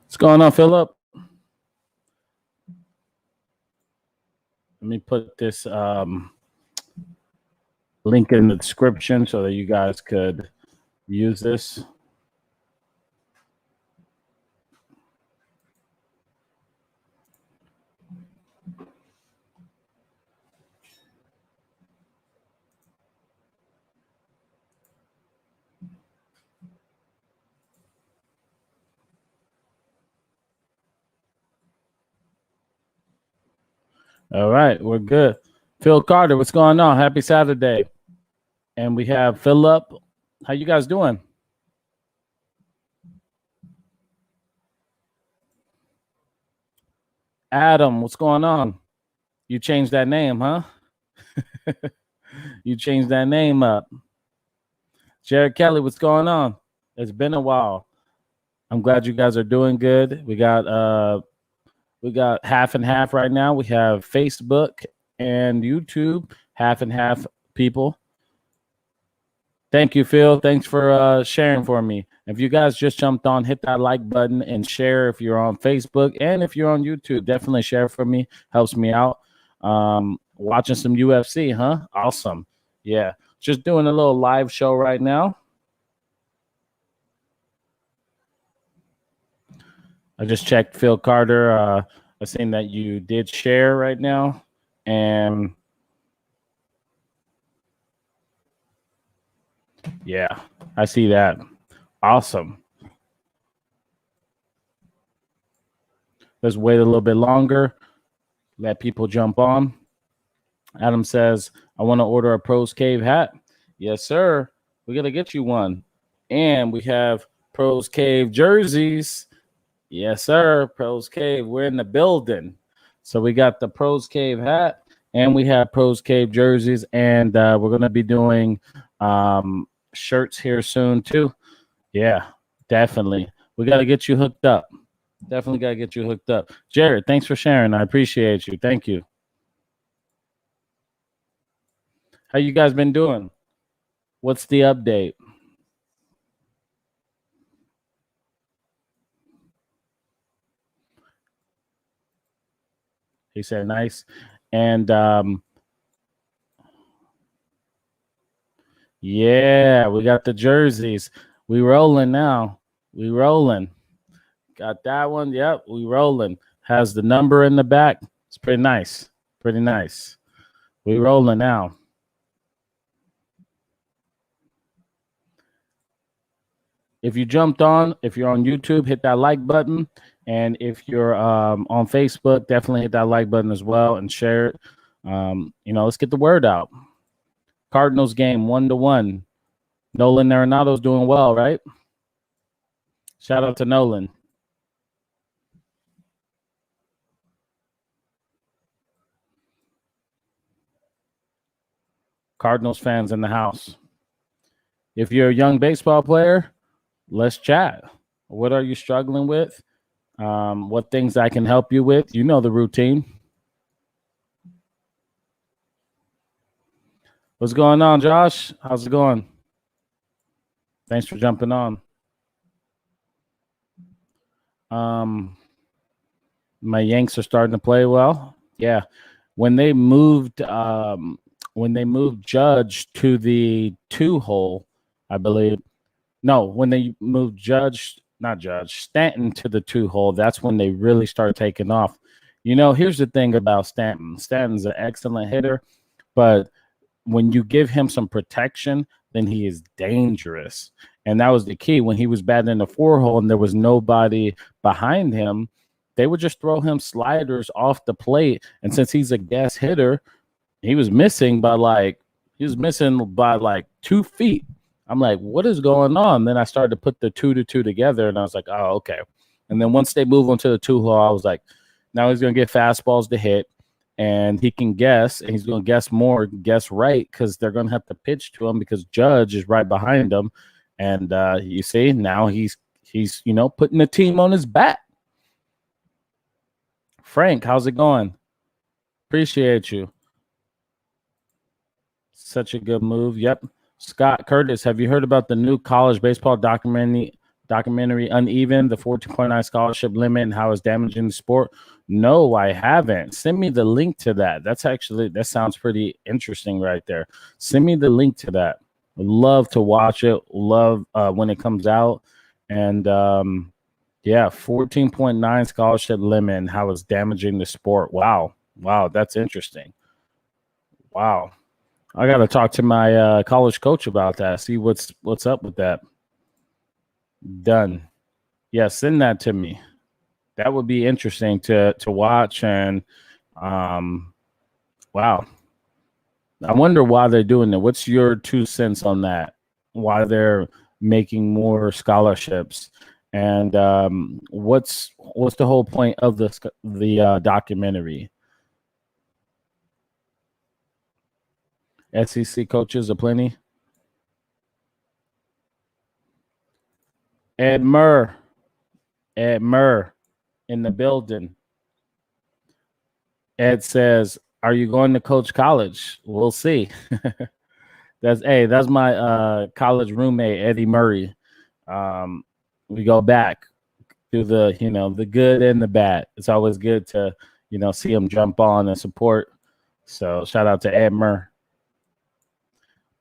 What's going on, Philip? Let me put this link in the description so that you guys could use this. All right, we're good. Phil Carter, what's going on? Happy Saturday. And we have Philip. How you guys doing? Adam, what's going on? You changed that name, huh? You changed that name up. Jared Kelly, what's going on? It's been a while. I'm glad you guys are doing good. We got half and half right now. We have Facebook and YouTube, half and half people. Thank you, Phil. Thanks for sharing for me. If you guys just jumped on, hit that like button and share if you're on Facebook. And if you're on YouTube, definitely share for me. Helps me out. Watching some UFC, huh? Awesome. Yeah. Just doing a little live show right now. I just checked Phil Carter. I seen that you did share right now. And yeah, I see that. Awesome. Let's wait a little bit longer. Let people jump on. Adam says, I want to order a Pros Cave hat. Yes, sir. We're going to get you one. And we have Pros Cave jerseys. Yes, sir. Pros Cave. We're in the building. So we got the Pros Cave hat and we have Pros Cave jerseys. And we're going to be doing shirts here soon too. Yeah, definitely. We got to get you hooked up. Definitely got to get you hooked up. Jared, thanks for sharing. I appreciate you. Thank you. How you guys been doing? What's the update? He said nice. And yeah, we got the jerseys. We rolling now. We rolling. Got that one. Yep, we rolling. Has the number in the back. It's pretty nice. Pretty nice. We rolling now. If you jumped on, if you're on YouTube, hit that like button. And if you're on Facebook, definitely hit that like button as well and share it. Let's get the word out. Cardinals game 1-1. Nolan Arenado's doing well, right? Shout out to Nolan. Cardinals fans in the house. If you're a young baseball player, let's chat. What are you struggling with? What things I can help you with? You know the routine. What's going on, Josh? How's it going? Thanks for jumping on. My Yanks are starting to play well. Yeah. When they moved Judge to the 2-hole, I believe. No, when they moved Stanton to the 2-hole, that's when they really started taking off. Here's the thing about Stanton. Stanton's an excellent hitter, but when you give him some protection, then he is dangerous. And that was the key. When he was batting in the 4-hole and there was nobody behind him, they would just throw him sliders off the plate. And since he's a gas hitter, he was missing by like 2 feet. I'm like, what is going on? Then I started to put the 2 to 2 together, and I was like, oh, okay. And then once they move on to the 2-hole, I was like, now he's going to get fastballs to hit, and he can guess, and he's going to guess right, because they're going to have to pitch to him because Judge is right behind him. And you see, now he's putting the team on his back. Frank, how's it going? Appreciate you. Such a good move. Yep. Scott Curtis, have you heard about the new college baseball documentary Uneven, the 14.9 scholarship limit and how it's damaging the sport? No, I haven't. Send me the link to that. That sounds pretty interesting right there. Send me the link to that. Love to watch it. Love when it comes out. And yeah, 14.9 scholarship limit and how it's damaging the sport. Wow, that's interesting. Wow, I got to talk to my college coach about that. See what's up with that. Done. Yeah, send that to me. That would be interesting to watch. And wow, I wonder why they're doing it. What's your 2 cents on that? Why they're making more scholarships? And what's the whole point of the documentary? SEC coaches aplenty. Ed Murr in the building. Ed says, "Are you going to coach college?" We'll see. That's my college roommate, Eddie Murray. We go back through the good and the bad. It's always good to see him jump on and support. So shout out to Ed Murr.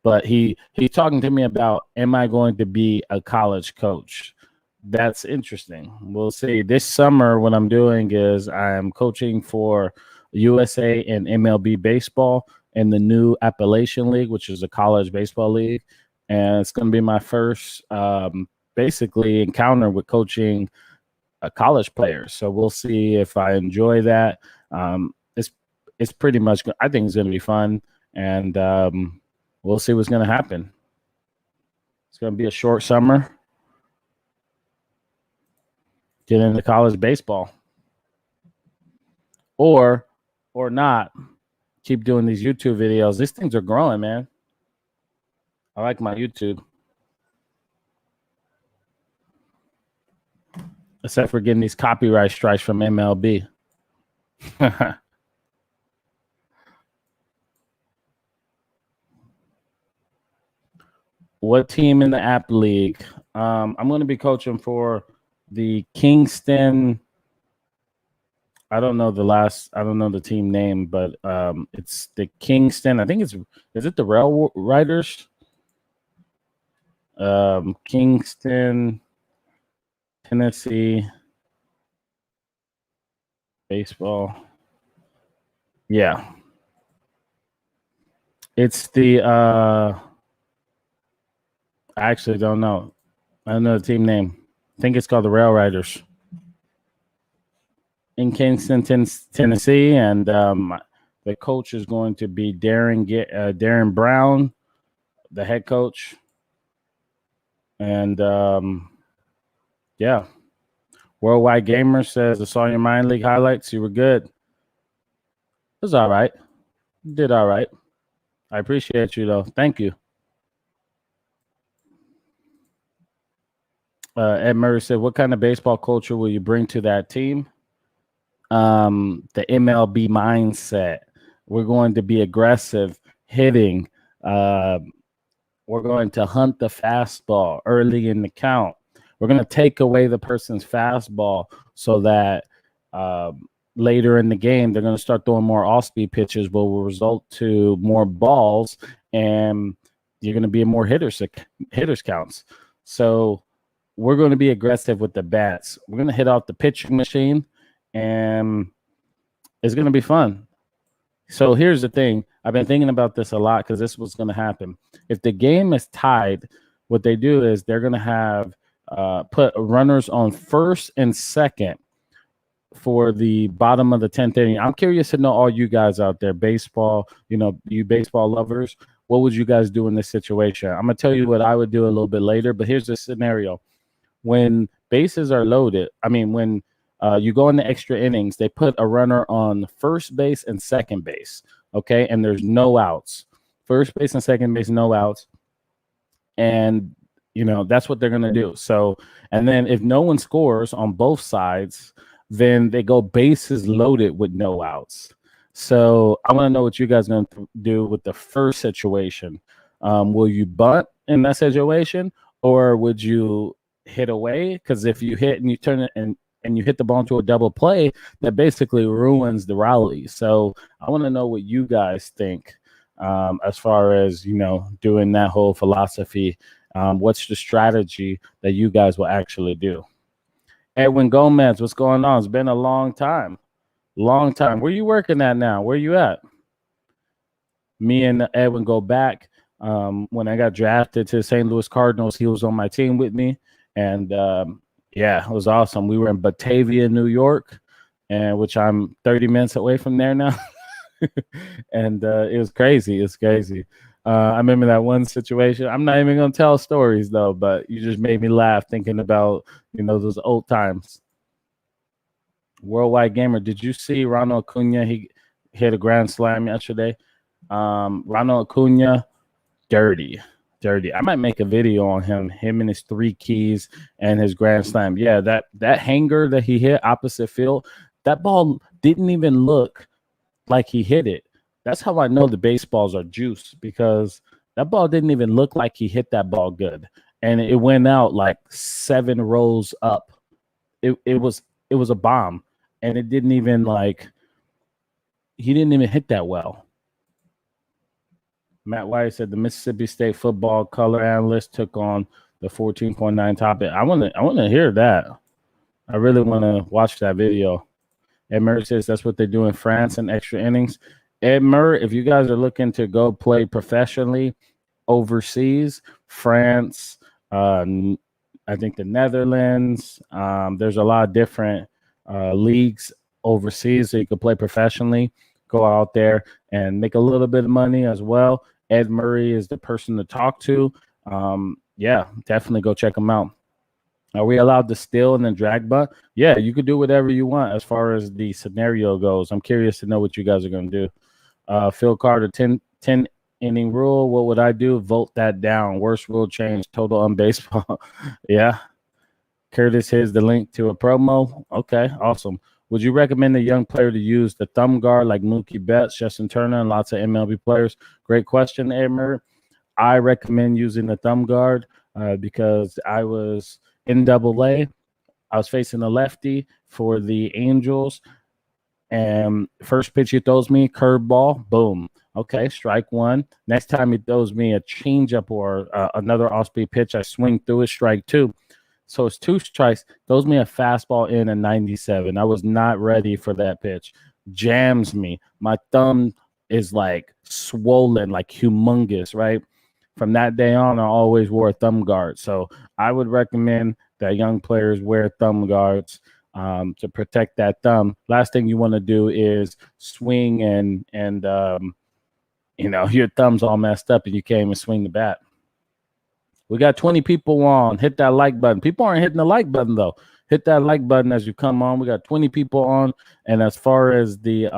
But he's talking to me about, am I going to be a college coach? That's interesting. We'll see. This summer, what I'm doing is I'm coaching for USA and MLB baseball in the new Appalachian League, which is a college baseball league. And it's going to be my first basically encounter with coaching a college player. So we'll see if I enjoy that. It's pretty much, I think it's going to be fun. And we'll see what's going to happen. It's going to be a short summer. Get into college baseball. Or not. Keep doing these YouTube videos. These things are growing, man. I like my YouTube. Except for getting these copyright strikes from MLB. What team in the App League? I'm going to be coaching for the Kingston. I don't know the team name, but it's the Kingston. I think is it the Rail Riders? Kingston, Tennessee baseball. Yeah. It's the I actually don't know. I don't know the team name. I think it's called the Rail Riders in Kingston, Tennessee, and the coach is going to be Darren Brown, the head coach, and yeah. Worldwide Gamer says, I saw your Mind League highlights. You were good. It was all right. You did all right. I appreciate you, though. Thank you. Ed Murray said, what kind of baseball culture will you bring to that team? The MLB mindset. We're going to be aggressive, hitting. We're going to hunt the fastball early in the count. We're going to take away the person's fastball so that later in the game, they're going to start throwing more off-speed pitches, which will result to more balls, and you're going to be in more hitters counts. So we're going to be aggressive with the bats. We're going to hit off the pitching machine, and it's going to be fun. So here's the thing. I've been thinking about this a lot because this is what's going to happen. If the game is tied, what they do is they're going to have put runners on first and second for the bottom of the 10th inning. I'm curious to know all you guys out there, baseball, you baseball lovers, what would you guys do in this situation? I'm going to tell you what I would do a little bit later, but here's the scenario. When bases are loaded, when you go into extra innings, they put a runner on first base and second base, okay? And there's no outs. First base and second base, no outs. And, that's what they're going to do. So, and then if no one scores on both sides, then they go bases loaded with no outs. So I want to know what you guys are going to do with the first situation. Will you bunt in that situation, or would you hit away? Because if you hit and you turn it and you hit the ball into a double play, that basically ruins the rally. So I want to know what you guys think as far as, doing that whole philosophy. What's the strategy that you guys will actually do? Edwin Gomez, what's going on? It's been a long time. Long time. Where you working at now? Where you at? Me and Edwin go back. When I got drafted to the St. Louis Cardinals, he was on my team with me. And yeah, it was awesome. We were in Batavia, New York, and which I'm 30 minutes away from there now. And it was crazy. It's crazy. I remember that one situation. I'm not even going to tell stories, though, but you just made me laugh thinking about, those old times. Worldwide Gamer, did you see Ronald Acuna? He hit a grand slam yesterday. Ronald Acuna, dirty. I might make a video on him and his 3 keys and his grand slam. Yeah, that hanger that he hit opposite field, that ball didn't even look like he hit it. That's how I know the baseballs are juice, because that ball didn't even look like he hit that ball good. And it went out like 7 rows up. It was a bomb. And it didn't even he didn't even hit that well. Matt White said the Mississippi State football color analyst took on the 14.9 topic. I want to hear that. I really want to watch that video. Ed Murray says that's what they do in France in extra innings. Ed Murray, if you guys are looking to go play professionally overseas, France, I think the Netherlands, there's a lot of different leagues overseas so you can play professionally, go out there and make a little bit of money as well. Ed Murray is the person to talk to. Yeah, definitely go check him out. Are we allowed to steal and then drag bunt? Yeah, you could do whatever you want as far as the scenario goes. I'm curious to know what you guys are going to do. Phil Carter, 10 inning rule. What would I do? Vote that down. Worst rule change, total on baseball. Yeah. Curtis, here's the link to a promo. Okay, awesome. Would you recommend a young player to use the thumb guard like Mookie Betts, Justin Turner, and lots of MLB players? Great question, Edmer. I recommend using the thumb guard because I was in Double-A. I was facing a lefty for the Angels, and first pitch he throws me, curveball, boom. Okay, strike 1. Next time he throws me a changeup or another off-speed pitch, I swing through it, strike 2. So it's 2 strikes, throws me a fastball in a 97. I was not ready for that pitch. Jams me. My thumb is like swollen, like humongous, right? From that day on, I always wore a thumb guard. So I would recommend that young players wear thumb guards to protect that thumb. Last thing you want to do is swing and your thumb's all messed up and you can't even swing the bat. We got 20 people on. Hit that like button. People aren't hitting the like button, though. Hit that like button as you come on. We got 20 people on. And as far as the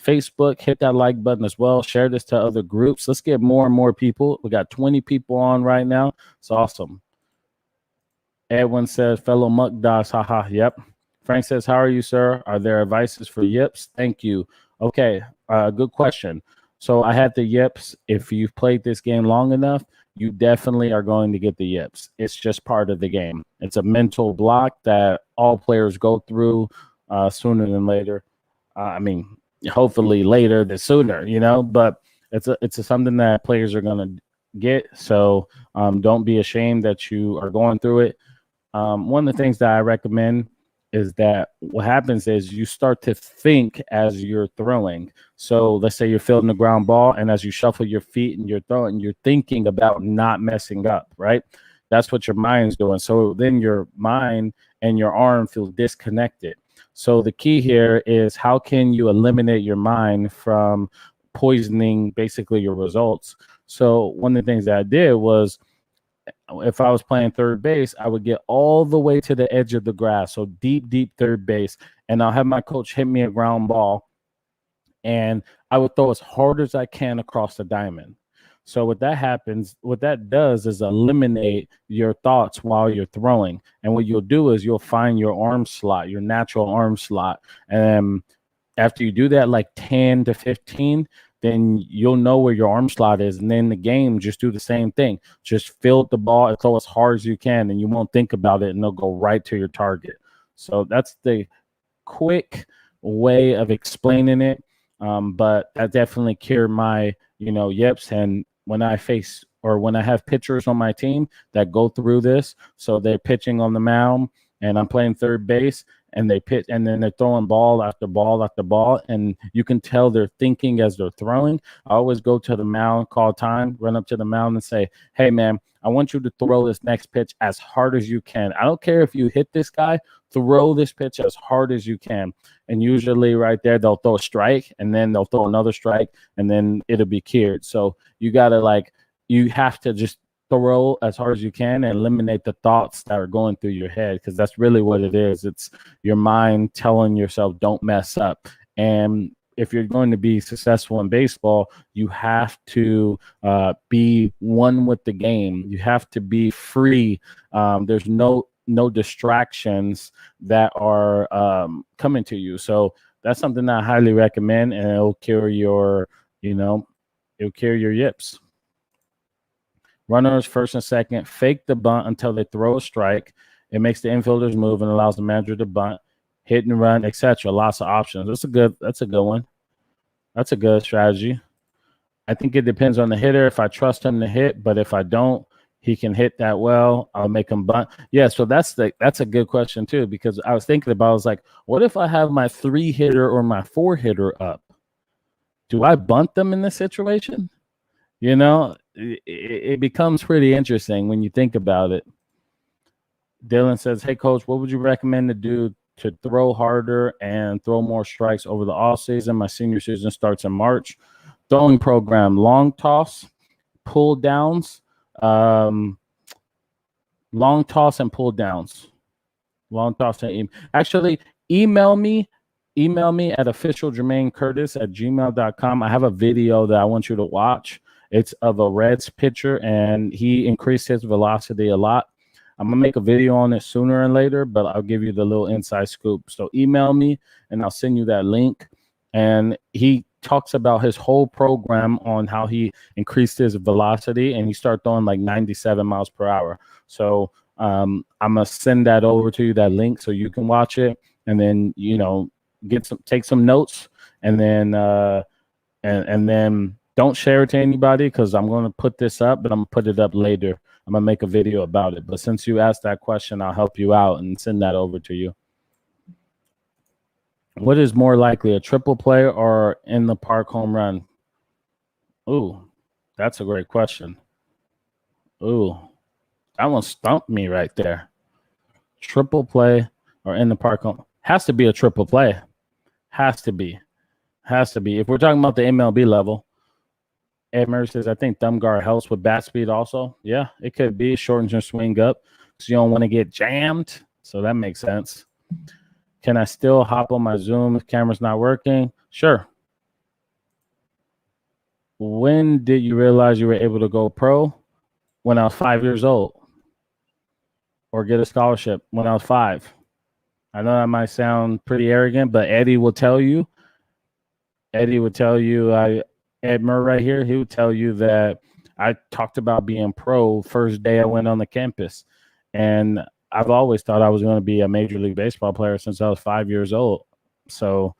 Facebook, hit that like button as well. Share this to other groups. Let's get more and more people. We got 20 people on right now. It's awesome. Edwin says, fellow muck dogs. Haha. Yep. Frank says, how are you, sir? Are there advices for yips? Thank you. Okay. Good question. So I had the yips. If you've played this game long enough, you definitely are going to get the yips. It's just part of the game. It's a mental block that all players go through sooner than later. Hopefully later than sooner, but it's something that players are going to get. So don't be ashamed that you are going through it. One of the things that I recommend is that what happens is you start to think as you're throwing. So let's say you're fielding the ground ball, and as you shuffle your feet and you're throwing, you're thinking about not messing up, right? That's what your mind's doing. So then your mind and your arm feel disconnected. So the key here is how can you eliminate your mind from poisoning basically your results? So one of the things that I did was, if I was playing third base, I would get all the way to the edge of the grass, so deep third base, and I'll have my coach hit me a ground ball, and I would throw as hard as I can across the diamond. So what that does is eliminate your thoughts while you're throwing. And what you'll do is you'll find your arm slot, your natural arm slot. And After you do that, like 10 to 15, then you'll know where your arm slot is. And then the game, just do the same thing. Just field the ball and throw as hard as you can, and you won't think about it, and they'll go right to your target. So that's the quick way of explaining it. But that definitely cured my, yips. And when I face or when I have pitchers on my team that go through this, so they're pitching on the mound and I'm playing third base, and they pitch and then they're throwing ball after ball after ball, and you can tell they're thinking as they're throwing. I always go to the mound, call time, run up to the mound and say, hey man, I want you to throw this next pitch as hard as you can. I don't care if you hit this guy, throw this pitch as hard as you can. And usually right there, they'll throw a strike, and then they'll throw another strike, and then it'll be cured. So you have to just throw as hard as you can and eliminate the thoughts that are going through your head, because that's really what it is. It's your mind telling yourself, don't mess up. And if you're going to be successful in baseball, you have to be one with the game. You have to be free. There's no distractions that are coming to you. So that's something I highly recommend, and it'll cure your yips. Runners first and second, fake the bunt until they throw a strike. It makes the infielders move and allows the manager to bunt, hit and run, etc. Lots of options. That's a good one. That's a good strategy. I think it depends on the hitter. If I trust him to hit, but if I don't, he can hit that well, I'll make him bunt. Yeah, so that's a good question too, because I was thinking about, I was like, what if I have my 3-hitter or my 4-hitter up? Do I bunt them in this situation? It becomes pretty interesting when you think about it. Dylan says, hey, coach, what would you recommend to do to throw harder and throw more strikes over the off season? My senior season starts in March. Throwing program, long toss, pull downs, long toss and pull downs. Long toss and actually email me at officialjermainecurtis@gmail.com. I have a video that I want you to watch. It's of a Reds pitcher, and he increased his velocity a lot. I'm going to make a video on it sooner and later, but I'll give you the little inside scoop. So email me, and I'll send you that link. And he talks about his whole program on how he increased his velocity, and he started throwing like 97 miles per hour. So I'm going to send that over to you, that link, so you can watch it, and then, take some notes, and then and then don't share it to anybody, because I'm going to put this up, but I'm going to put it up later. I'm going to make a video about it. But since you asked that question, I'll help you out and send that over to you. What is more likely, a triple play or in the park home run? Ooh, that's a great question. Ooh, that one stumped me right there. Triple play or in the park home? Has to be a triple play. Has to be. If we're talking about the MLB level. Ed Murray says, I think thumb guard helps with bat speed also. Yeah, it could be. Shortens your swing up because you don't want to get jammed. So that makes sense. Can I still hop on my Zoom if camera's not working? Sure. When did you realize you were able to go pro? When I was 5 years old. Or get a scholarship when I was 5. I know that might sound pretty arrogant, but Eddie will tell you, Ed Murray right here, he would tell you that I talked about being pro first day I went on the campus. And I've always thought I was going to be a Major League Baseball player since I was 5 years old. So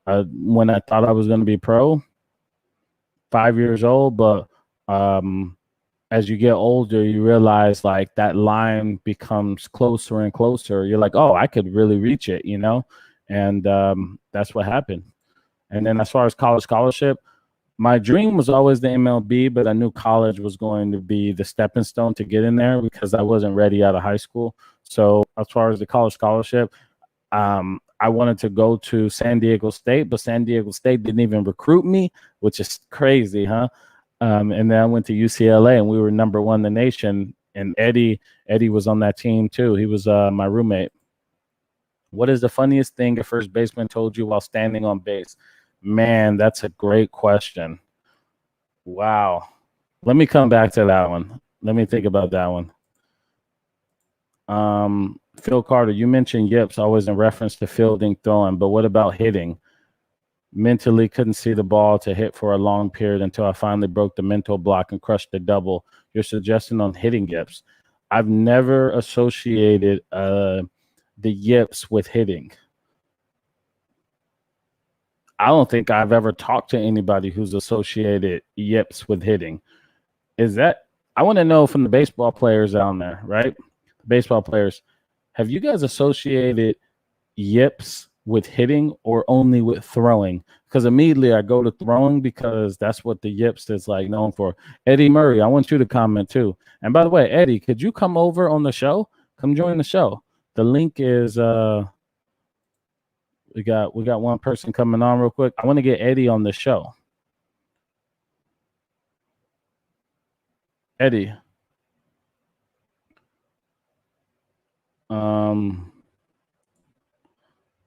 when I thought I was going to be pro, 5 years old, but as you get older, you realize like that line becomes closer and closer. You're like, oh, I could really reach it, and that's what happened. And then as far as college scholarship, my dream was always the MLB, but I knew college was going to be the stepping stone to get in there because I wasn't ready out of high school. So as far as the college scholarship, I wanted to go to San Diego State, but San Diego State didn't even recruit me, which is crazy, huh? And then I went to UCLA, and we were number 1 in the nation. And Eddie was on that team too. He was my roommate. What is the funniest thing a first baseman told you while standing on base? Man, that's a great question. Wow. Let me come back to that one. Let me think about that one. Phil Carter, you mentioned yips always in reference to fielding, throwing, but what about hitting? Mentally couldn't see the ball to hit for a long period until I finally broke the mental block and crushed the double. You're suggesting on hitting yips. I've never associated the yips with hitting. I don't think I've ever talked to anybody who's associated yips with hitting. Is that, I want to know from the baseball players down there, right? Baseball players, have you guys associated yips with hitting or only with throwing? Because immediately I go to throwing because that's what the yips is like known for. Eddie Murray, I want you to comment too. And by the way, Eddie, could you come over on the show? Come join the show. The link is we got one person coming on real quick. I want to get Eddie on the show. Eddie.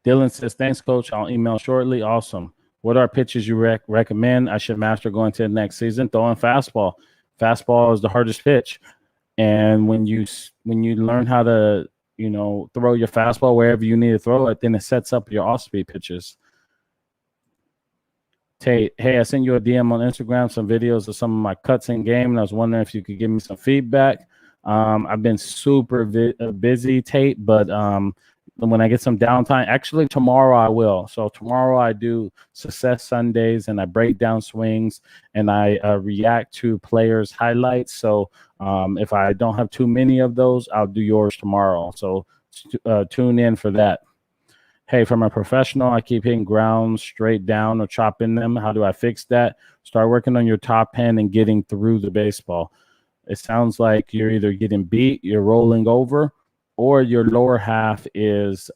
Dylan says, thanks, coach. I'll email shortly. Awesome. What are pitches you recommend I should master going to the next season? Throwing fastball. Fastball is the hardest pitch. And when you learn how to, throw your fastball wherever you need to throw it, then it sets up your off-speed pitches. Tate, hey, I sent you a DM on Instagram, some videos of some of my cuts in game, and I was wondering if you could give me some feedback. I've been super busy, Tate, but when I get some downtime, actually tomorrow I will. So tomorrow I do Success Sundays, and I break down swings, and I react to players' highlights. So if I don't have too many of those, I'll do yours tomorrow. So tune in for that. Hey, from a professional, I keep hitting grounds straight down or chopping them. How do I fix that? Start working on your top hand and getting through the baseball. It sounds like you're either getting beat, you're rolling over, or your lower half is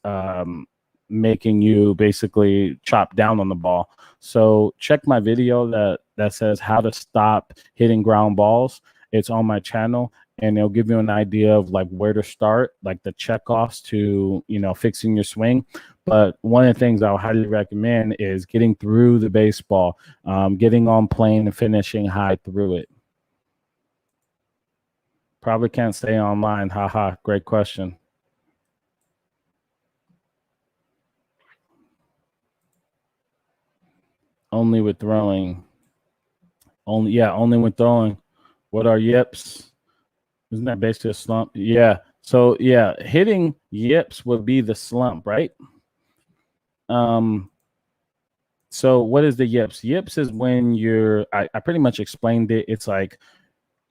making you basically chop down on the ball. So check my video that says how to stop hitting ground balls. It's on my channel, and it'll give you an idea of like where to start, like the checkoffs to, fixing your swing. But one of the things I would highly recommend is getting through the baseball, getting on plane and finishing high through it. Probably can't stay online. Haha, great question. Only with throwing. Only with throwing. What are yips? Isn't that basically a slump? Yeah. So yeah, hitting yips would be the slump, right? So what is the yips? Yips is when I pretty much explained it. It's like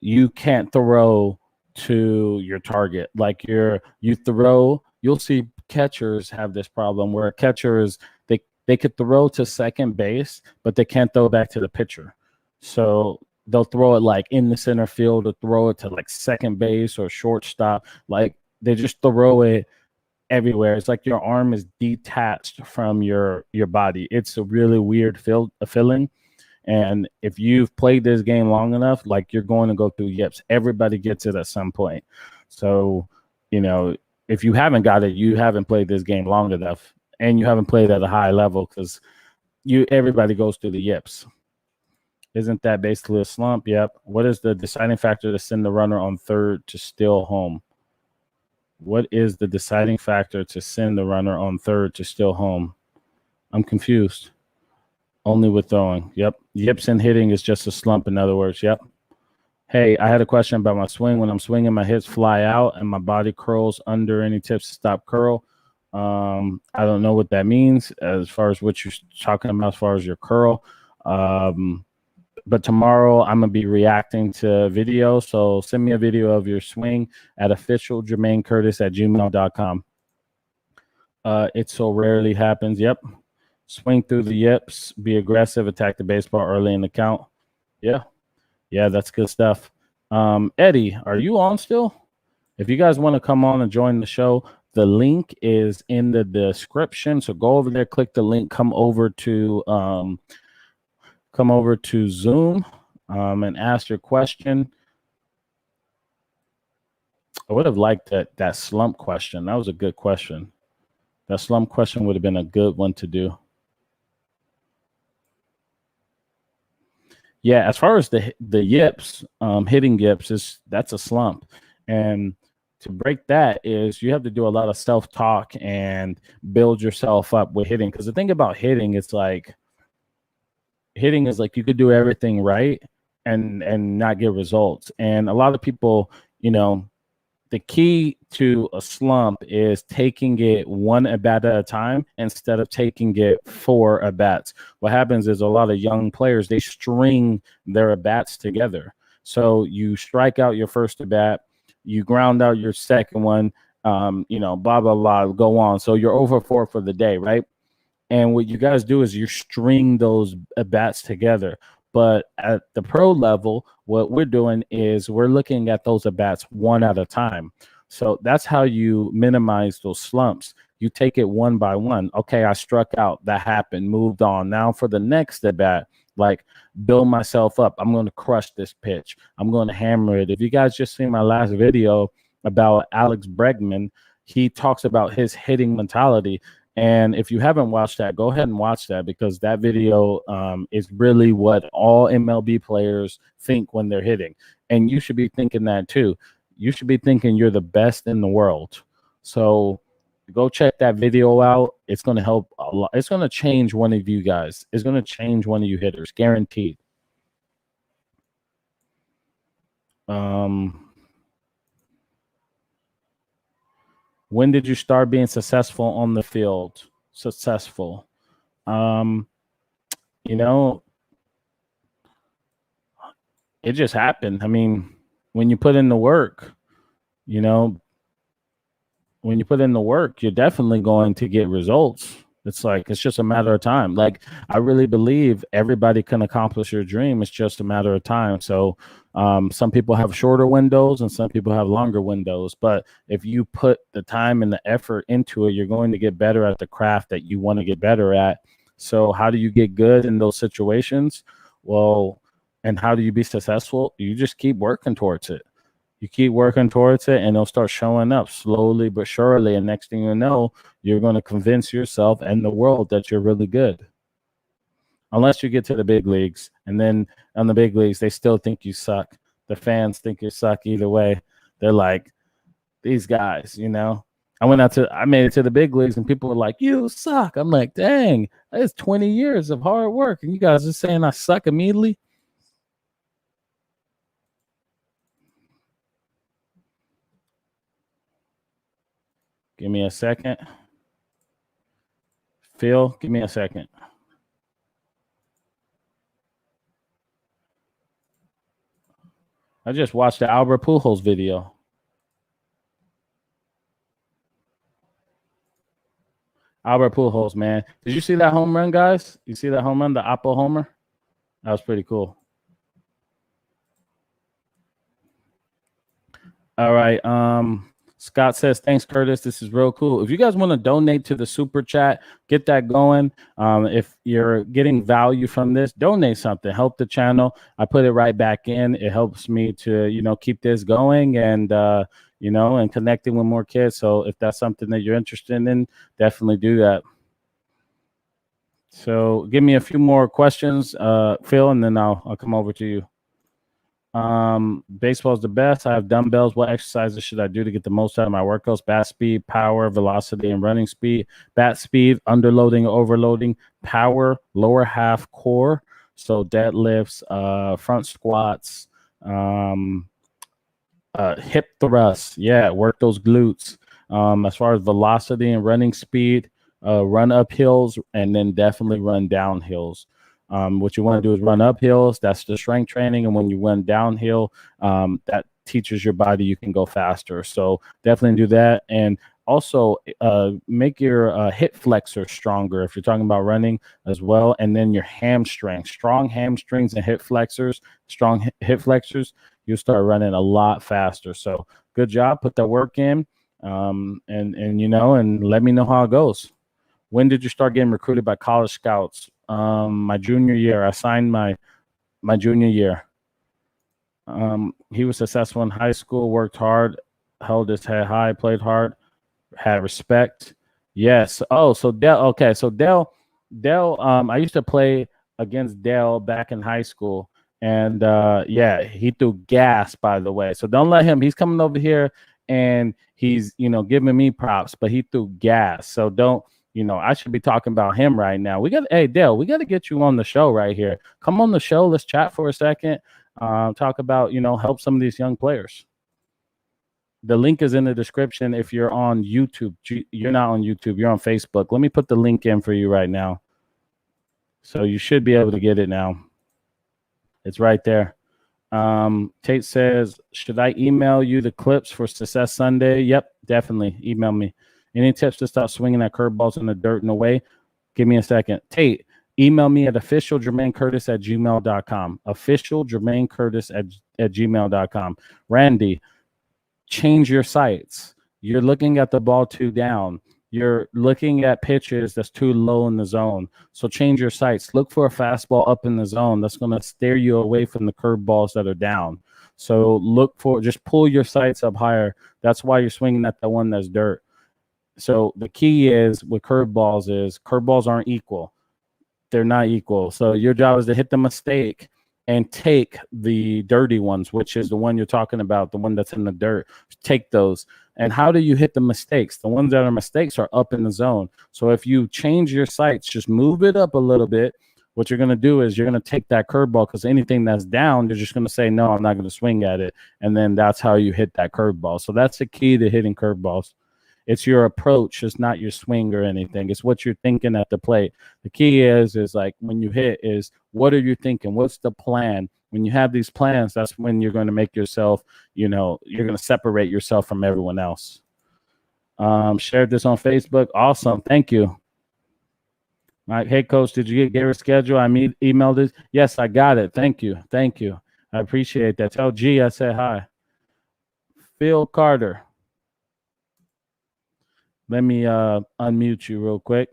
you can't throw to your target. Like you throw, you'll see catchers have this problem where catchers they could throw to second base, but they can't throw back to the pitcher. So they'll throw it like in the center field or throw it to like second base or shortstop. Like they just throw it everywhere. It's like your arm is detached from your body. It's a really weird feeling. And if you've played this game long enough, like you're going to go through yips. Everybody gets it at some point. So, if you haven't got it, you haven't played this game long enough, and you haven't played at a high level because everybody goes through the yips. Isn't that basically a slump? Yep. What is the deciding factor to send the runner on third to steal home? What is the deciding factor to send the runner on third to steal home? I'm confused. Only with throwing. Yep. Yips and hitting is just a slump, in other words. Yep. Hey, I had a question about my swing. When I'm swinging, my hips fly out and my body curls under. Any tips to stop curl? I don't know what that means as far as what you're talking about as far as your curl. But tomorrow I'm going to be reacting to video. So send me a video of your swing at officialjermaincurtis@gmail.com. It so rarely happens. Yep. Swing through the yips, be aggressive, attack the baseball early in the count. Yeah. Yeah, that's good stuff. Eddie, are you on still? If you guys want to come on and join the show, the link is in the description. So go over there, click the link, come over to Zoom and ask your question. I would have liked that slump question. That was a good question. That slump question would have been a good one to do. Yeah, as far as the yips, hitting yips that's a slump. And to break that is you have to do a lot of self-talk and build yourself up with hitting. Because the thing about hitting, it's like hitting is like you could do everything right and not get results. And a lot of people, you know, the key to a slump is taking it one at bat at a time instead of taking it four at bats. What happens is a lot of young players, they string their at bats together. So you strike out your first at bat, you ground out your second one, blah, blah, blah, go on. So you're over four for the day, right? And what you guys do is you string those bats together. But at the pro level, what we're doing is we're looking at those at bats one at a time. So that's how you minimize those slumps. You take it one by one. Okay, I struck out. That happened. Moved on. Now for the next at bat, like build myself up. I'm going to crush this pitch. I'm going to hammer it. If you guys just seen my last video about Alex Bregman, he talks about his hitting mentality. And if you haven't watched that, go ahead and watch that, because that video is really what all MLB players think when they're hitting. And you should be thinking that too. You should be thinking you're the best in the world. So go check that video out. It's going to help a lot. It's going to change one of you guys. It's going to change one of you hitters, guaranteed. When did you start being successful on the field? Successful. It just happened. I mean, when you put in the work, when you put in the work, you're definitely going to get results. It's just a matter of time. Like, I really believe everybody can accomplish your dream. It's just a matter of time. So some people have shorter windows and some people have longer windows. But if you put the time and the effort into it, you're going to get better at the craft that you want to get better at. So how do you get good in those situations? Well, and how do you be successful? You just keep working towards it. You keep working towards it, and it'll start showing up slowly but surely. And next thing you know, you're going to convince yourself and the world that you're really good. Unless you get to the big leagues. And then on the big leagues, they still think you suck. The fans think you suck either way. They're like, these guys, I made it to the big leagues, and people were like, you suck. I'm like, dang, that's 20 years of hard work. And you guys are saying I suck immediately? Give me a second. Phil, give me a second. I just watched the Albert Pujols video. Albert Pujols, man. Did you see that home run, guys? You see that home run, the Apple homer? That was pretty cool. All right. Scott says, thanks, Curtis. This is real cool. If you guys want to donate to the super chat, get that going. If you're getting value from this, donate something. Help the channel. I put it right back in. It helps me to, keep this going and, and connecting with more kids. So if that's something that you're interested in, definitely do that. So give me a few more questions, Phil, and then I'll come over to you. Baseball is the best. I have dumbbells. What exercises should I do to get the most out of my workouts? Bat speed, power, velocity, and running speed. Bat speed, underloading, overloading. Power, lower half core. So deadlifts, front squats, hip thrusts. Yeah, work those glutes. As far as velocity and running speed, run up hills and then definitely run down hills. What you want to do is run up hills. That's the strength training. And when you run downhill, that teaches your body you can go faster. So definitely do that. And also make your hip flexor stronger if you're talking about running as well. And then your hamstring, strong hamstrings and hip flexors, strong hip flexors, you'll start running a lot faster. So good job. Put that work in and let me know how it goes. When did you start getting recruited by college scouts? My junior year. I signed my junior year. He was successful in high school, worked hard, held his head high, played hard, had respect. Yes. Oh, so Dell. Okay, so Dell. I used to play against Dell back in high school, and he threw gas, by the way. So don't let him. He's coming over here and he's giving me props, but he threw gas. So don't I should be talking about him right now. Hey, Dale, we got to get you on the show right here. Come on the show. Let's chat for a second. Talk about, help some of these young players. The link is in the description if you're on YouTube. You're not on YouTube. You're on Facebook. Let me put the link in for you right now. So you should be able to get it now. It's right there. Tate says, should I email you the clips for Success Sunday? Yep, definitely. Email me. Any tips to stop swinging at curveballs in the dirt and away? Give me a second. Tate, email me at officialjermaincurtis@gmail.com. Officialjermaincurtis@gmail.com. Randy, change your sights. You're looking at the ball too down. You're looking at pitches that's too low in the zone. So change your sights. Look for a fastball up in the zone that's going to steer you away from the curveballs that are down. So just pull your sights up higher. That's why you're swinging at the one that's dirt. So the key is with curveballs aren't equal. They're not equal. So your job is to hit the mistake and take the dirty ones, which is the one you're talking about, the one that's in the dirt. Take those. And how do you hit the mistakes? The ones that are mistakes are up in the zone. So if you change your sights, just move it up a little bit. What you're going to do is you're going to take that curveball, because anything that's down, you're just going to say, no, I'm not going to swing at it. And then that's how you hit that curveball. So that's the key to hitting curveballs. It's your approach. It's not your swing or anything. It's what you're thinking at the plate. The key is like when you hit is, what are you thinking? What's the plan? When you have these plans, that's when you're going to make yourself, you're going to separate yourself from everyone else. Shared this on Facebook. Awesome. Thank you. Like, hey, Coach, did you get Gary's schedule? I emailed it. Yes, I got it. Thank you. Thank you. I appreciate that. Tell G I said hi. Phil Carter. Let me unmute you real quick.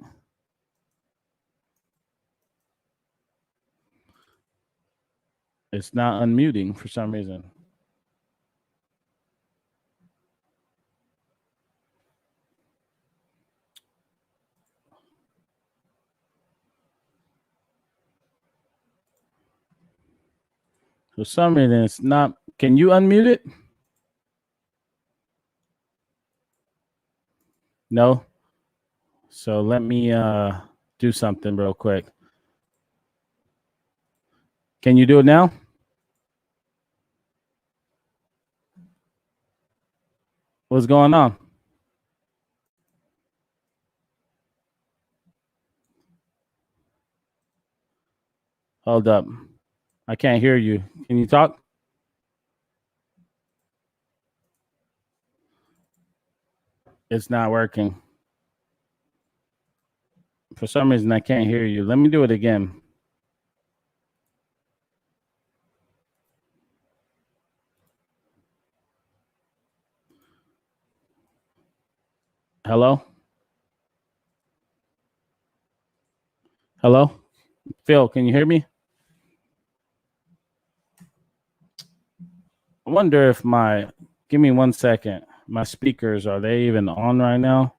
It's not unmuting for some reason. For some reason, it's not. Can you unmute it? No. So let me do something real quick. Can you do it now? What's going on? Hold up. I can't hear you. Can you talk? It's not working. For some reason, I can't hear you. Let me do it again. Hello? Hello? Phil, can you hear me? I wonder if give me 1 second. My speakers, are they even on right now?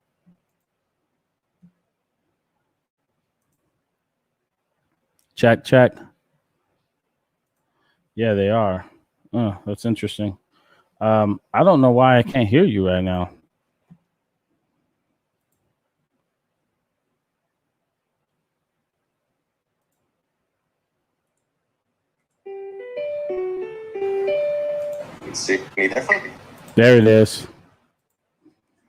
Check, check. Yeah, they are. Oh, that's interesting. I don't know why I can't hear you right now. Let's see. Me different? There it is.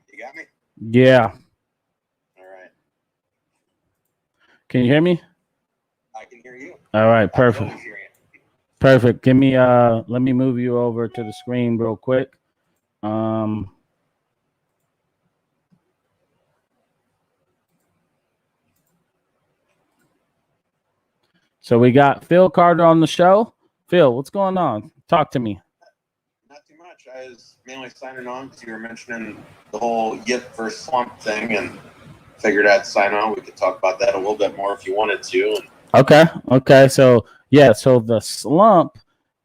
You got me? Yeah. All right. Can you hear me? I can hear you. All right, perfect. I can always hear you. Perfect. Give me let me move you over to the screen real quick. So we got Phil Carter on the show. Phil, what's going on? Talk to me. Not too much. I was mainly signing on because you were mentioning the whole Yip versus Slump thing, and figured I'd sign on. We could talk about that a little bit more if you wanted to. Okay. So yeah, so the slump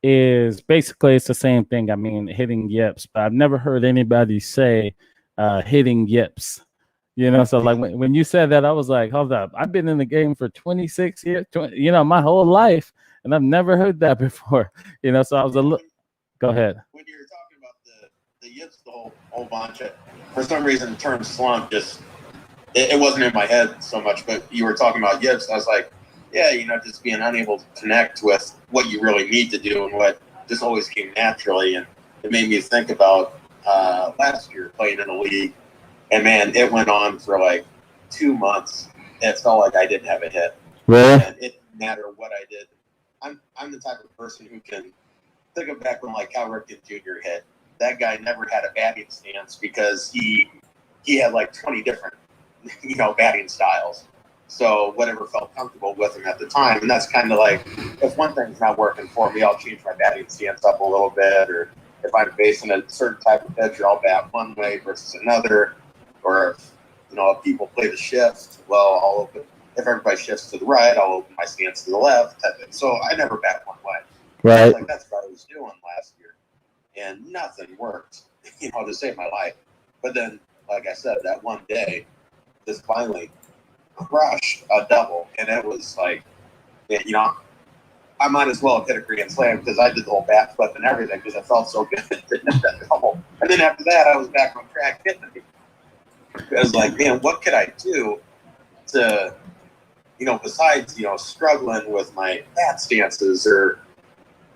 is basically, it's the same thing. I mean, hitting yips, but I've never heard anybody say hitting yips. So like when you said that, I was like, hold up. I've been in the game for 26 years, my whole life, and I've never heard that before. So I was a little. Go ahead. When you were talking about the yips, the whole bunch, for some reason the term slump just it wasn't in my head so much, but you were talking about Yips. I was like, yeah, just being unable to connect with what you really need to do and what just always came naturally. And it made me think about last year playing in a league. And, man, it went on for like 2 months. It felt like I didn't have a hit. Really? And it didn't matter what I did. I'm the type of person who can think of back when, like, Cal Ripken Jr. hit. That guy never had a batting stance because he had like 20 different, batting styles. So whatever felt comfortable with him at the time. And that's kind of like, if one thing's not working for me, I'll change my batting stance up a little bit. Or if I'm facing a certain type of pitcher, I'll bat one way versus another. Or if people play the shift, well, I'll open. If everybody shifts to the right, I'll open my stance to the left. So I never bat one way. Right. Like that's what I was doing last year. And nothing worked, to save my life. But then, like I said, that one day, just finally crushed a double. And it was like, I might as well have hit a grand slam because I did the whole bat flip and everything because it felt so good to hit that double. And then after that, I was back on track hitting it. I was like, man, what could I do to, besides, struggling with my bat stances or,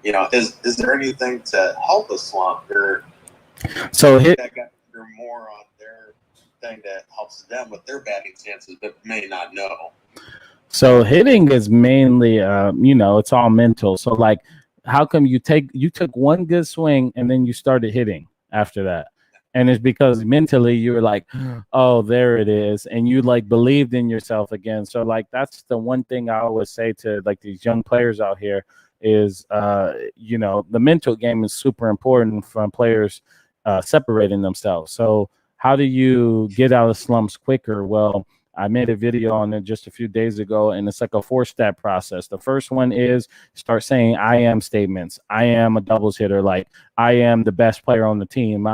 is there anything to help a slump or so hit that got more on their thing that helps them with their batting stances but may not know? So hitting is mainly, it's all mental. So like, how come you took one good swing and then you started hitting after that? And it's because mentally you were like, oh, there it is. And you like believed in yourself again. So like, that's the one thing I always say to like these young players out here is, the mental game is super important from players separating themselves. So how do you get out of slumps quicker? Well, I made a video on it just a few days ago, and it's like a 4-step process. The first one is start saying I am statements. I am a doubles hitter. Like I am the best player on the team.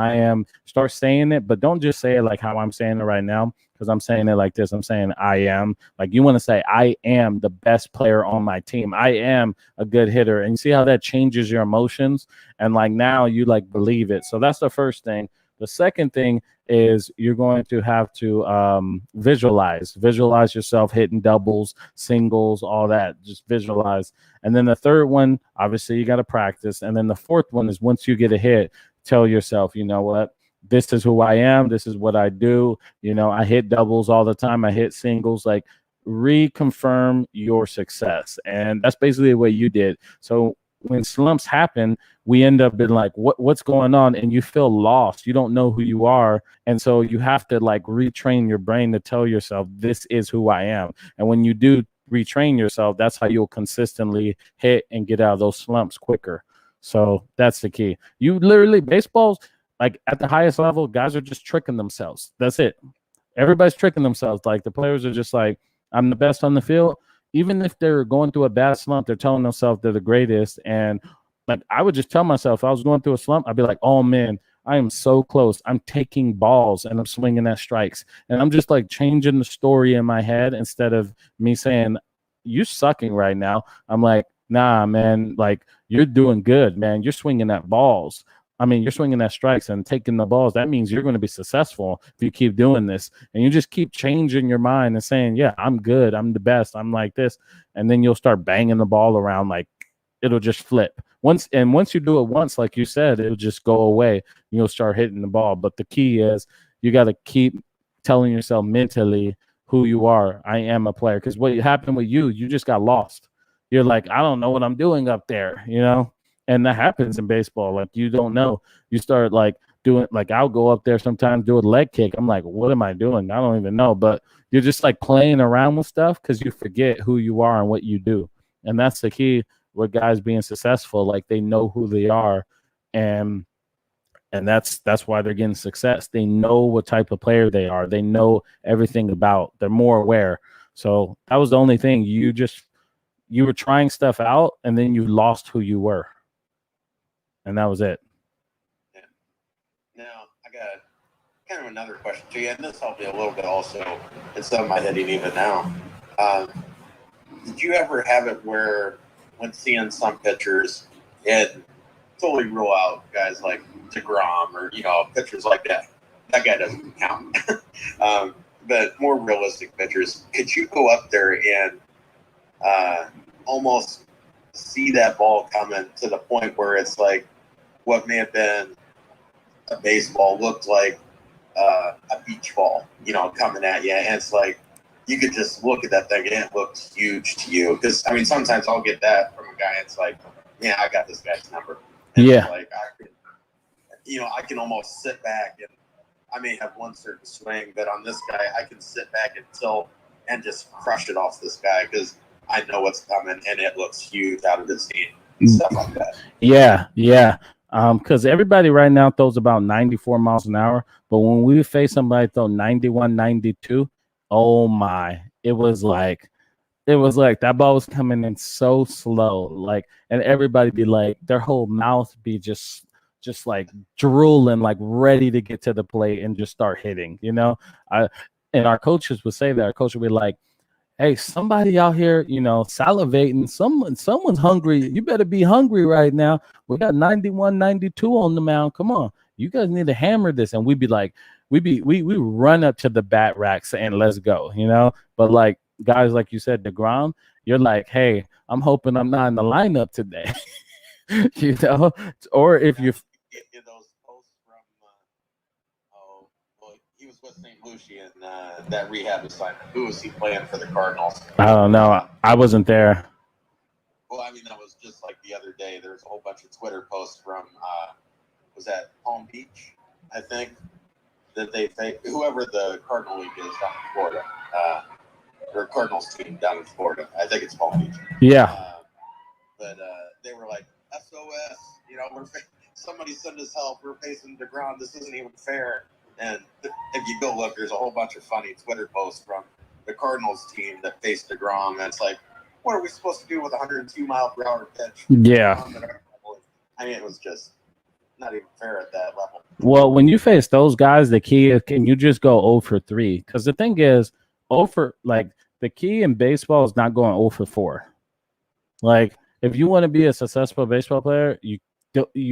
Start saying it, but don't just say it like how I'm saying it right now, because I'm saying it like this. I'm saying I am. Like you want to say I am the best player on my team. I am a good hitter. And you see how that changes your emotions? And like now you like believe it. So that's the first thing. The second thing is you're going to have to visualize yourself hitting doubles, singles, all that. Just visualize. And then the third one, obviously, you got to practice. And then the fourth one is once you get a hit, tell yourself, you know what? This is who I am. This is what I do. I hit doubles all the time. I hit singles. Like reconfirm your success. And that's basically what you did. So when slumps happen, we end up being like, what's going on? And you feel lost. You don't know who you are. And so you have to like retrain your brain to tell yourself, this is who I am. And when you do retrain yourself, that's how you'll consistently hit and get out of those slumps quicker. So that's the key. You literally, baseball's like at the highest level, guys are just tricking themselves. That's it. Everybody's tricking themselves. Like the players are just like, I'm the best on the field. Even if they're going through a bad slump, they're telling themselves they're the greatest. And like I would just tell myself, if I was going through a slump, I'd be like, oh man, I am so close. I'm taking balls and I'm swinging at strikes. And I'm just like changing the story in my head instead of me saying, you're sucking right now. I'm like, nah, man, like you're doing good, man. You're swinging at balls. You're swinging at strikes and taking the balls. That means you're going to be successful if you keep doing this. And you just keep changing your mind and saying, yeah, I'm good. I'm the best. I'm like this. And then you'll start banging the ball around like it'll just flip. Once you do it once, like you said, it'll just go away. You'll start hitting the ball. But the key is you got to keep telling yourself mentally who you are. I am a player. Because what happened with you just got lost. You're like, I don't know what I'm doing up there, And that happens in baseball. Like you don't know. You start like doing like I'll go up there sometimes do a leg kick. I'm like, what am I doing? I don't even know. But you're just like playing around with stuff because you forget who you are and what you do. And that's the key with guys being successful. Like they know who they are, and that's why they're getting success. They know what type of player they are. They know everything about. They're more aware. So that was the only thing. You were trying stuff out, and then you lost who you were. And that was it. Yeah. Now, I got kind of another question to you, and this helped me a little bit also in some of my hitting even now. Did you ever have it where when seeing some pitchers, it totally rule out guys like DeGrom or, pitchers like that? That guy doesn't count. but more realistic pitchers, could you go up there and almost see that ball coming to the point where it's like what may have been a baseball looked like a beach ball, coming at you, and it's like you could just look at that thing and it looks huge to you. Because I mean, sometimes I'll get that from a guy. It's like, yeah, I got this guy's number. And Yeah. it's like I can almost sit back, and I may have one certain swing, but on this guy, I can sit back and tilt and just crush it off this guy because I know what's coming and it looks huge out of his hand and stuff like that. Yeah. Because everybody right now throws about 94 miles an hour, but when we face somebody throw 91, 92, oh my, it was like that ball was coming in so slow, like, and everybody be like, their whole mouth be just like drooling, like ready to get to the plate and just start hitting, and our coaches would say that. Our coach would be like, hey, somebody out here, salivating. Someone's hungry. You better be hungry right now. We got 91, 92 on the mound. Come on. You guys need to hammer this. And we'd be like, we run up to the bat racks and let's go, But like guys, like you said, DeGrom, you're like, hey, I'm hoping I'm not in the lineup today. Or if you get those posts from he was with St. Lucie in that rehab assignment. Who was he playing for the Cardinals? I don't know. I wasn't there. Well, I mean, that was just like the other day. There was a whole bunch of Twitter posts from was that Palm Beach, I think, that whoever the Cardinal League is down in Florida, or Cardinals team down in Florida. I think it's Palm Beach. Yeah. But they were like, SOS, somebody send us help. We're facing DeGrom. This isn't even fair. And if you go look, there's a whole bunch of funny Twitter posts from the Cardinals team that faced DeGrom. And it's like, what are we supposed to do with a 102-mile-per-hour pitch? Yeah. I mean, it was just not even fair at that level. Well, when you face those guys, the key is, can you just go 0 for 3? Because the thing is, the key in baseball is not going 0 for 4. Like, if you want to be a successful baseball player, you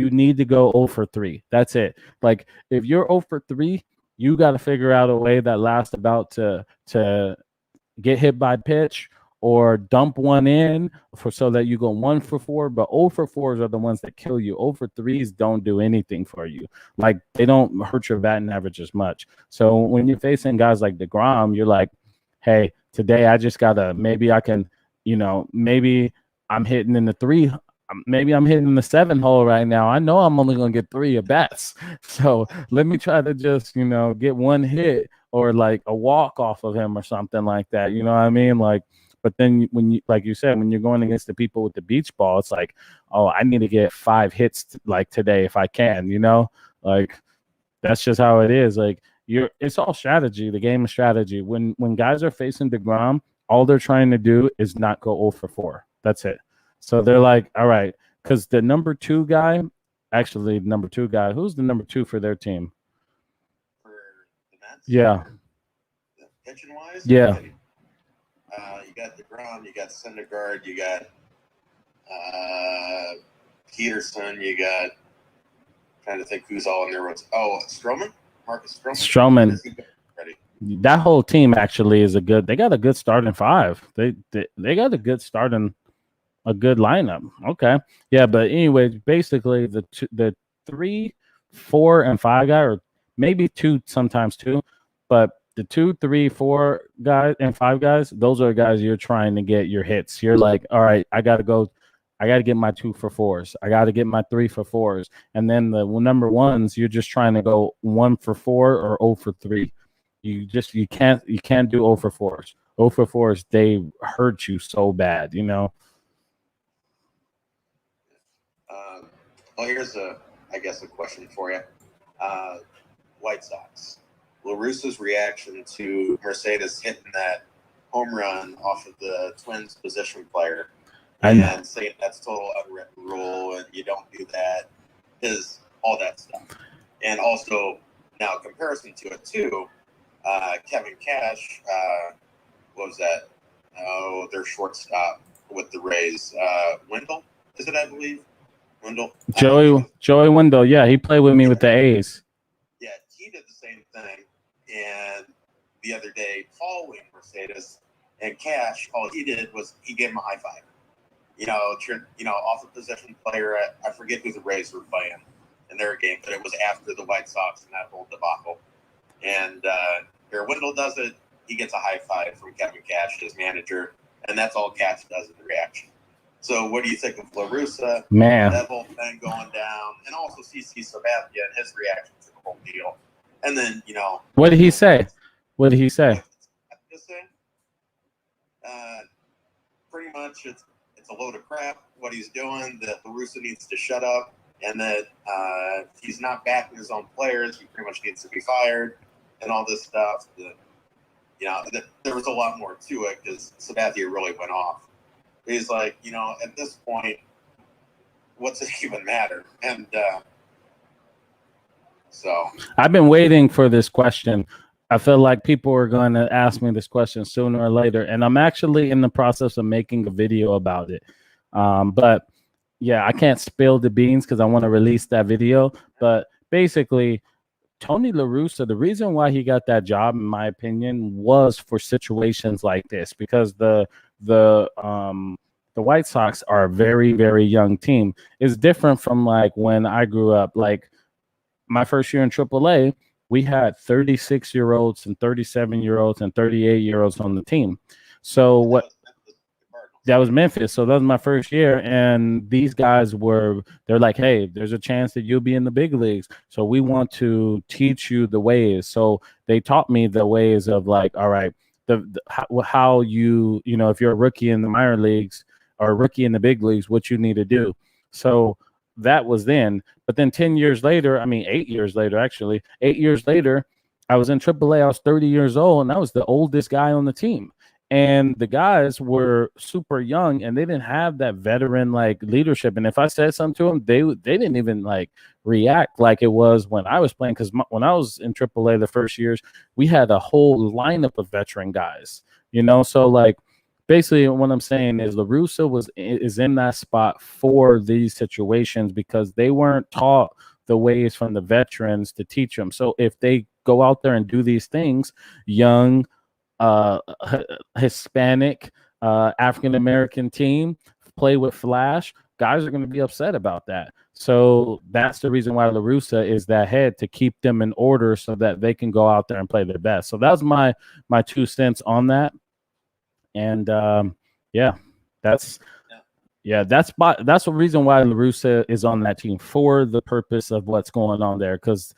need to go 0 for 3. That's it. Like, if you're 0 for 3, you got to figure out a way that last about to get hit by pitch or dump one in so that you go 1 for 4. But 0 for 4s are the ones that kill you. 0 for 3s don't do anything for you. Like, they don't hurt your batting average as much. So when you're facing guys like DeGrom, you're like, hey, today I just got to, maybe I can, maybe I'm hitting in the 3. Maybe I'm hitting the 7 hole right now. I know I'm only going to get 3 at bats. So let me try to just, get one hit or like a walk off of him or something like that. You know what I mean? Like, but then when you, like you said, when you're going against the people with the beach ball, it's like, oh, I need to get 5 hits like today if I can, like that's just how it is. Like it's all strategy. The game is strategy. When guys are facing DeGrom, all they're trying to do is not go 0 for 4. That's it. So they're like, all right, because the number 2 guy, who's the number 2 for their team? For the Mets? Yeah. Pitching wise? Yeah. You got DeGrom, you got Syndergaard, you got Peterson, you got, trying to think who's all in there. Stroman? Marcus Stroman. That whole team actually is they got a good starting 5. They got a good starting, a good lineup. Okay. Yeah, but anyway, basically the 3, 4, and 5 guy, or maybe 2, sometimes 2, but the 2, 3, 4 guys and 5 guys, those are the guys you're trying to get your hits. You're like, all right, I got to get my 2 for 4s. I got to get my 3 for 4s. And then the number 1s, you're just trying to go 1 for 4 or 0 for 3. You can't do 0 for 4s. 0 for 4s, they hurt you so bad, Well, here's a question for you. White Sox. La Russa's reaction to Mercedes hitting that home run off of the Twins position player and saying that's total unwritten rule and you don't do that, is all that stuff. And also, now comparison to it too, Kevin Cash, what was that? Oh, their shortstop with the Rays. Wendell, is it, I believe? Wendell? Joey Wendell, yeah, he played with me with the A's. Yeah, he did the same thing, and the other day following Mercedes, and Cash, all he did was he gave him a high five. Off a position player. I forget who the Rays were playing in their game, but it was after the White Sox and that whole debacle. And Wendell does it. He gets a high five from Kevin Cash, his manager, and that's all Cash does in reaction. So what do you think of La Russa? Man, that whole thing going down, and also CC Sabathia and his reaction to the whole deal. And then, what did he say? What did he say? Pretty much it's a load of crap what he's doing, that La Russa needs to shut up, and that he's not backing his own players. He pretty much needs to be fired and all this stuff. There was a lot more to it because Sabathia really went off. He's like, at this point, what's it even matter? And so I've been waiting for this question. I feel like people are going to ask me this question sooner or later, and I'm actually in the process of making a video about it. But yeah, I can't spill the beans because I want to release that video. But basically, Tony La Russa, the reason why he got that job, in my opinion, was for situations like this, because the White Sox are a very, very young team. It's different from like when I grew up. Like my first year in AAA, we had 36-year-olds and 37-year-olds and 38-year-olds on the team. So what? That was Memphis. So that was my first year. And these guys they're like, hey, there's a chance that you'll be in the big leagues. So we want to teach you the ways. So they taught me the ways of like, all right, how you if you're a rookie in the minor leagues or a rookie in the big leagues, what you need to do. So that was then. But then 8 years later, actually, 8 years later, I was in AAA. I was 30 years old, and I was the oldest guy on the team. And the guys were super young, and they didn't have that veteran like leadership. And if I said something to them, they didn't even like react like it was when I was playing. Because when I was in AAA the first years, we had a whole lineup of veteran guys. So like basically what I'm saying is La Russa is in that spot for these situations because they weren't taught the ways from the veterans to teach them. So if they go out there and do these things, young, Hispanic, African American team play with flash, guys are going to be upset about that. So that's the reason why La Russa is that head, to keep them in order so that they can go out there and play their best. So that's my 2 cents on that. And that's the reason why La Russa is on that team, for the purpose of what's going on there, because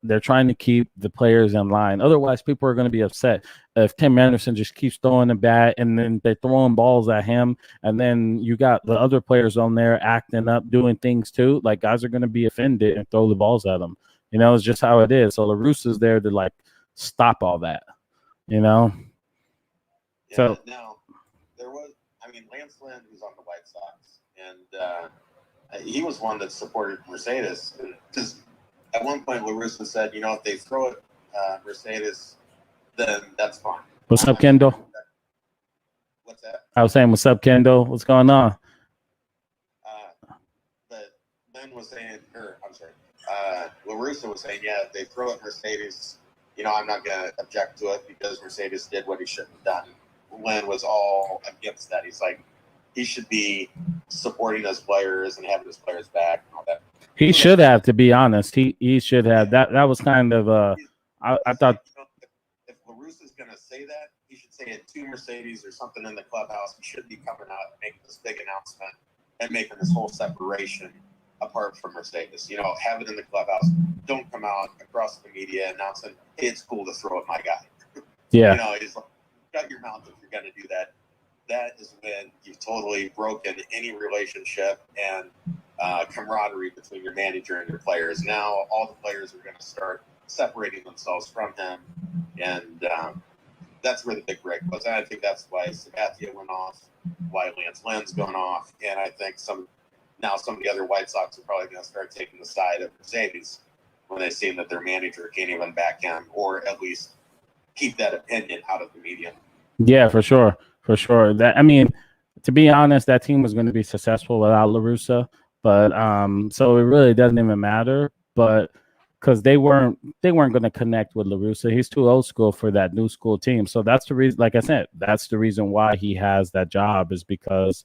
they're trying to keep the players in line. Otherwise, people are going to be upset if Tim Anderson just keeps throwing the bat and then they're throwing balls at him, and then you got the other players on there acting up, doing things too. Like, guys are going to be offended and throw the balls at them. It's just how it is. So La Russa's there to like stop all that. Yeah, so now there was, Lance Lynn, who's on the White Sox, and he was one that supported Mercedes, because at one point La Russa said, if they throw it Mercedes, then that's fine. What's up, Kendall? What's that? I was saying, what's up, Kendall? What's going on? But Lynn was saying, La Russa was saying, yeah, if they throw it Mercedes, I'm not going to object to it because Mercedes did what he shouldn't have done. Lynn was all against that. He's like, he should be supporting his players and having his players back and all that. He should have, to be honest. He should have. That was kind of I thought if La Russa's going to say that, he should say it to Mercedes or something in the clubhouse. He should be coming out and making this big announcement and making this whole separation apart from Mercedes. Have it in the clubhouse. Don't come out across the media announcing, hey, it's cool to throw at my guy. Yeah. He's like, shut your mouth if you're going to do that. That is when you've totally broken any relationship and camaraderie between your manager and your players. Now all the players are going to start separating themselves from him, and that's where the big break was. And I think that's why Sabathia went off, why Lance Lynn's going off, and I think some of the other White Sox are probably going to start taking the side of Mercedes when they see that their manager can't even back him, or at least keep that opinion out of the media. Yeah, for sure. That, to be honest, that team was going to be successful without La Russa, but so it really doesn't even matter. But because they weren't going to connect with La Russa. He's too old school for that new school team. So that's the reason. Like I said, that's the reason why he has that job, is because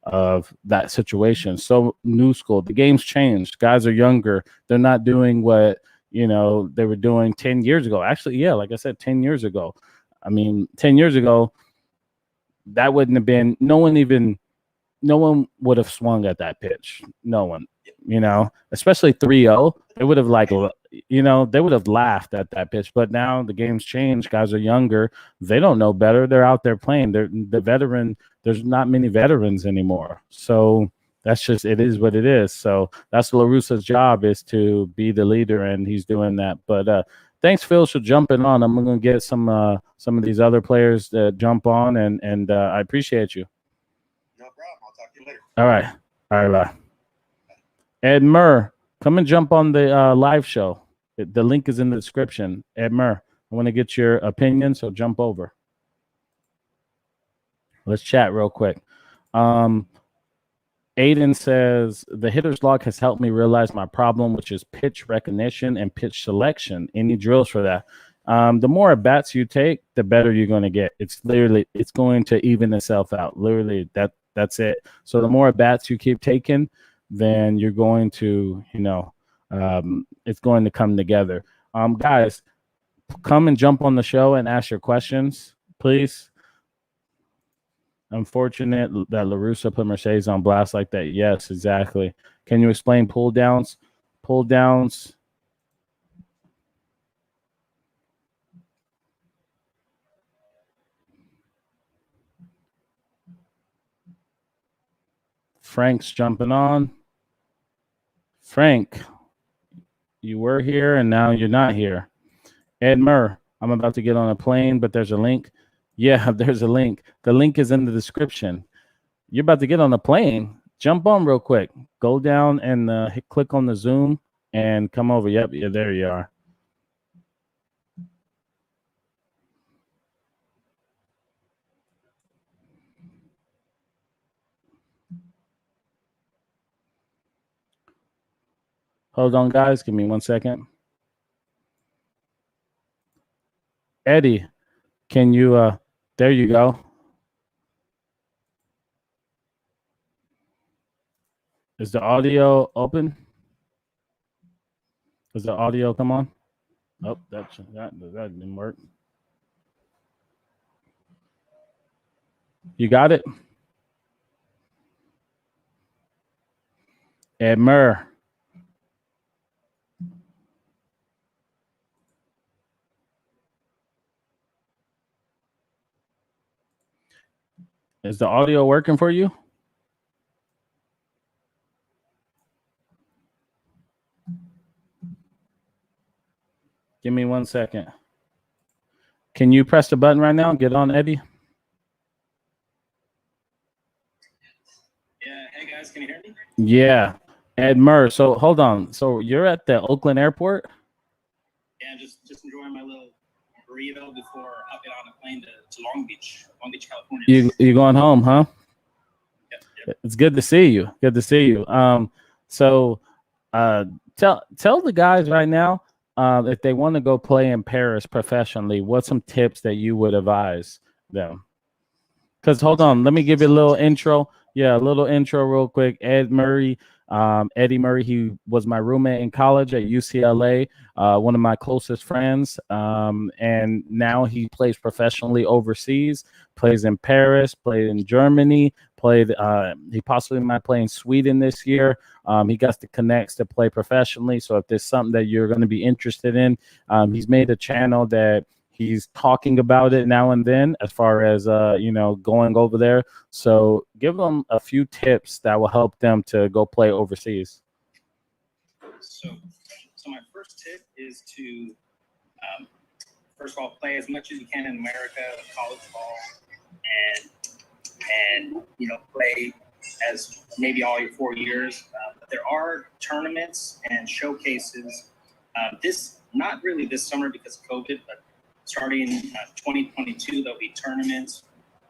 of that situation. So new school. The game's changed. Guys are younger. They're not doing what they were doing 10 years ago. Actually, yeah, like I said, 10 years ago. I mean, 10 years ago, that wouldn't have been. No one would have swung at that pitch. No one. Especially 3-0. They would have they would have laughed at that pitch. But now the game's changed. Guys are younger. They don't know better. They're out there playing. There's not many veterans anymore. So that's just, it is what it is. So that's La Russa's job, is to be the leader, and he's doing that. But thanks, Phil, for jumping on. I'm going to get some of these other players to jump on, and I appreciate you. No problem. I'll talk to you later. All right. Bye. Ed Murr, come and jump on the live show. The link is in the description. Ed Murr, I want to get your opinion, so jump over. Let's chat real quick. Aiden says, the hitter's log has helped me realize my problem, which is pitch recognition and pitch selection. Any drills for that? The more at bats you take, the better you're going to get. It's going to even itself out. Literally, that's it. So the more at bats you keep taking, then you're going to, it's going to come together. Guys, come and jump on the show and ask your questions, please. Unfortunate that La Russa put Mercedes on blast like that. Yes, exactly. Can you explain pull downs? Pull downs. Frank's jumping on. Frank, you were here and now you're not here. Ed Murr, I'm about to get on a plane, but there's a link. Yeah, there's a link. The link is in the description. You're about to get on a plane. Jump on real quick. Go down and click on the Zoom and come over. Yep, yeah, there you are. Hold on, guys. Give me 1 second. Eddie, can you there you go. Is the audio open? Does the audio come on? Oh, that didn't work. You got it? Ed Murr. Is the audio working for you? Give me 1 second. Can you press the button right now? Get on, Eddie. Yeah. Hey, guys. Can you hear me? Yeah. Ed Murr. So hold on. So you're at the Oakland airport? Yeah, just enjoying my little burrito before hopping on a plane to Long Beach, California. You going home, huh? Yep. It's good to see you. Good to see you. So tell the guys right now, if they want to go play in Paris professionally, what's some tips that you would advise them? Because hold on, let me give you a little intro. Yeah, a little intro real quick. Eddie Murray, he was my roommate in college at UCLA, one of my closest friends. And now he plays professionally overseas, plays in Paris, played in Germany, he possibly might play in Sweden this year. He got the connects to play professionally. So if there's something that you're going to be interested in, he's made a channel that he's talking about it now and then as far as, going over there. So give them a few tips that will help them to go play overseas. So my first tip is to, first of all, play as much as you can in America, college ball, and play as maybe all your 4 years. But there are tournaments and showcases. Not really this summer because of COVID, but starting 2022, there'll be tournaments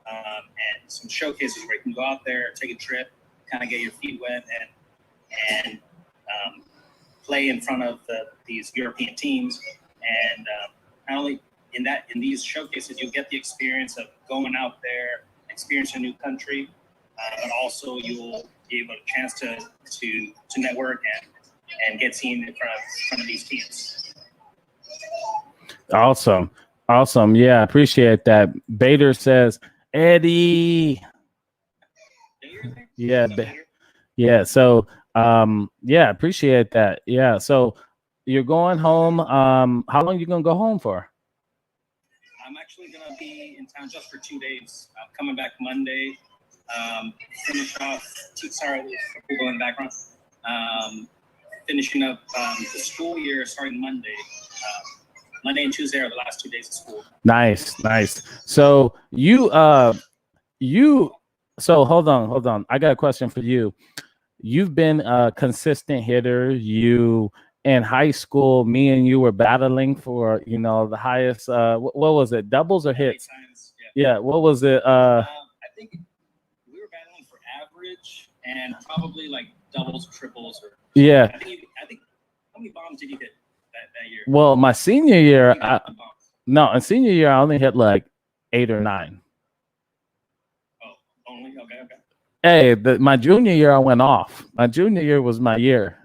and some showcases where you can go out there, take a trip, kind of get your feet wet, and play in front of these European teams, and not only in these showcases, you'll get the experience of going out there, experience a new country, but also you'll be able a chance to network and get seen in front of these teams. Awesome. Yeah, appreciate that. Bader says, Eddie. Yeah, yeah. So, yeah, appreciate that. Yeah. So, you're going home. How long are you gonna go home for? I'm actually gonna be in town just for 2 days. I'm coming back Monday. Finish off. Sorry, people in the background. Finishing up the school year starting Monday. Monday and Tuesday are the last 2 days of school. Nice. So so hold on. I got a question for you. You've been a consistent hitter. You in high school, me and you were battling for, the highest, what was it? Doubles or hits? Times, Yeah. What was it? I think we were battling for average and probably like doubles, triples, or yeah. I think how many bombs did you hit that year? Well, my senior year, in senior year, I only hit like 8 or 9. Oh, only? Okay. Hey, my junior year, I went off. My junior year was my year.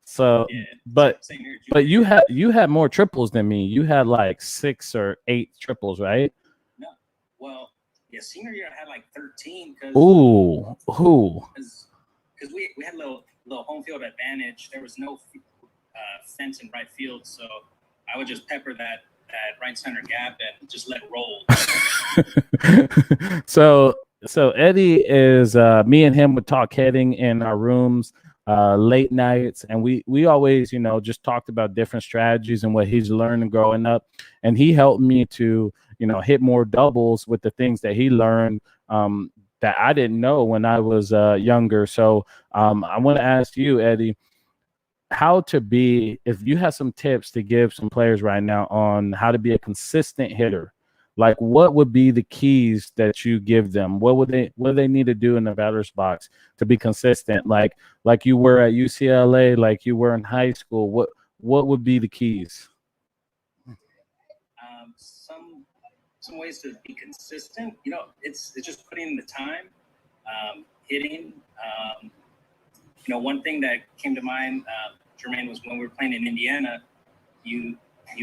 So, yeah, but same here, but you had more triples than me. You had like 6 or 8 triples, right? No, well, yeah, senior year I had like 13 because because we had a little home field advantage. There was no fence in right field, so I would just pepper that right center gap and just let it roll. So Eddie is me and him would talk hitting in our rooms late nights, and we always just talked about different strategies and what he's learned growing up, and he helped me to hit more doubles with the things that he learned that I didn't know when I was younger. So I want to ask you, Eddie, if you have some tips to give some players right now on how to be a consistent hitter, like what would be the keys that you give them? What do they need to do in the batter's box to be consistent? Like you were at UCLA, like you were in high school. What would be the keys? Some ways to be consistent. It's just putting in the time, hitting. One thing that came to mind, Jermaine, was when we were playing in Indiana. You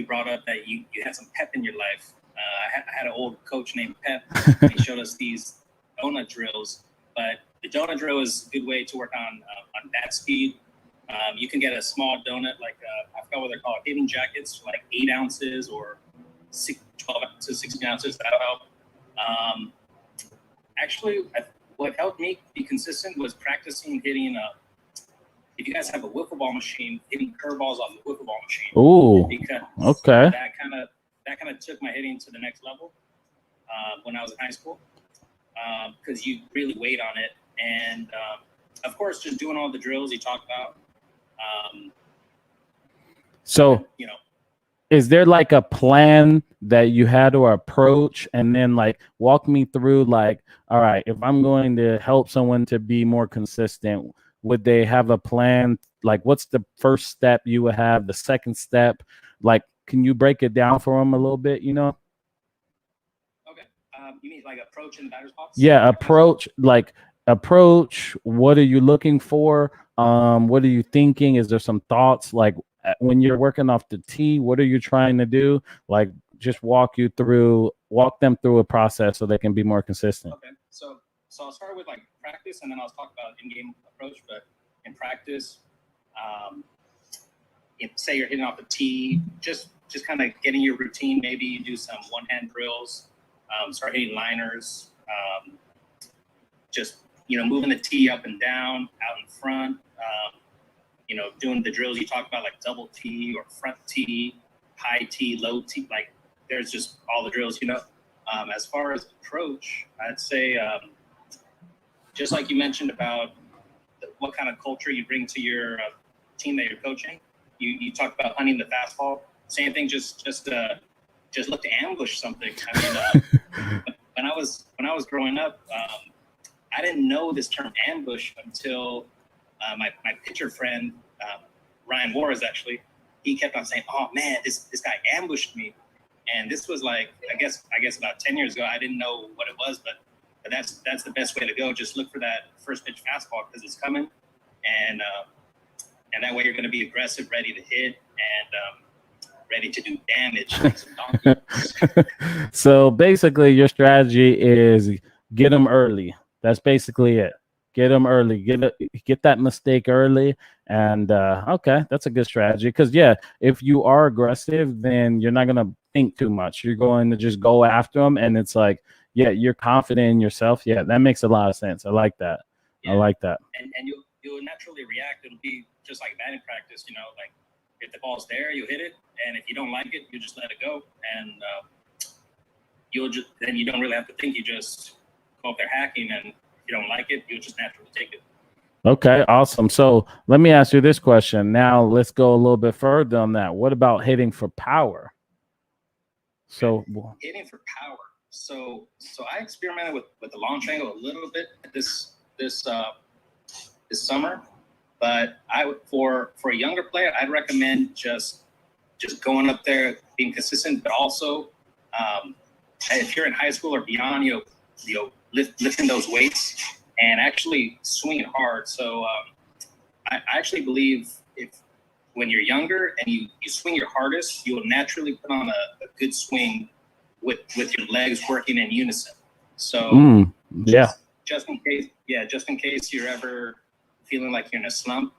brought up that you had some pep in your life. I had an old coach named Pep. He showed us these donut drills, but the donut drill is a good way to work on bat speed. You can get a small donut, like I forgot what they're called, hitting jackets, like 8 ounces or 12 to 16 ounces. That'll help. Actually, what helped me be consistent was practicing hitting if you guys have a wiffle ball machine, hitting curveballs off the wiffle ball machine. Ooh, because okay. That kind of took my hitting to the next level when I was in high school, because you really wait on it, and of course, just doing all the drills you talked about. Is there like a plan that you had or approach, and then like walk me through, like, all right, if I'm going to help someone to be more consistent, would they have a plan? Like, what's the first step you would have, the second step? Like, can you break it down for them a little bit, Okay. You mean like approach in the batter's box? Yeah, approach. What are you looking for? What are you thinking? Is there some thoughts? Like, when you're working off the tee, what are you trying to do? Like, just walk them through a process so they can be more consistent. Okay. So I'll start with like practice, and then I'll talk about in-game approach. But in practice, say you're hitting off the tee, just kind of getting your routine. Maybe you do some one-hand drills, start hitting liners, just moving the tee up and down, out in front. Doing the drills you talk about, like double tee or front tee, high tee, low tee. Like, there's just all the drills. As far as approach, I'd say, just like you mentioned about what kind of culture you bring to your team that you're coaching. You talked about hunting the fastball. Same thing. Just look to ambush something. I mean, when I was growing up, I didn't know this term ambush until my pitcher friend Ryan Wars actually, he kept on saying, "Oh man, this guy ambushed me," and this was like I guess about 10 years ago. I didn't know what it was, but that's the best way to go. Just look for that first pitch fastball because it's coming, and that way you're going to be aggressive, ready to hit, and ready to do damage. Like some donkey. So basically, your strategy is get them early. That's basically it. Get them early. Get that mistake early. And okay, that's a good strategy. Because yeah, if you are aggressive, then you're not gonna think too much. You're going to just go after them, and it's like, yeah, you're confident in yourself. Yeah, that makes a lot of sense. I like that. Yeah. I like that. And you'll naturally react. It'll be just like batting practice, you know, like if the ball's there, you hit it, and if you don't like it, you just let it go, and then you don't really have to think. You just go up there hacking, and if you don't like it, you'll just naturally take it. Okay, awesome. So let me ask you this question. Now let's go a little bit further on that. What about hitting for power? So hitting for power. So I experimented with the launch angle a little bit this summer, but for a younger player, I'd recommend just going up there, being consistent, but also if you're in high school or beyond, you know, lifting those weights and actually swinging hard. So I actually believe when you're younger and you swing your hardest, you'll naturally put on a good swing with your legs working in unison. So just in case you're ever feeling like you're in a slump,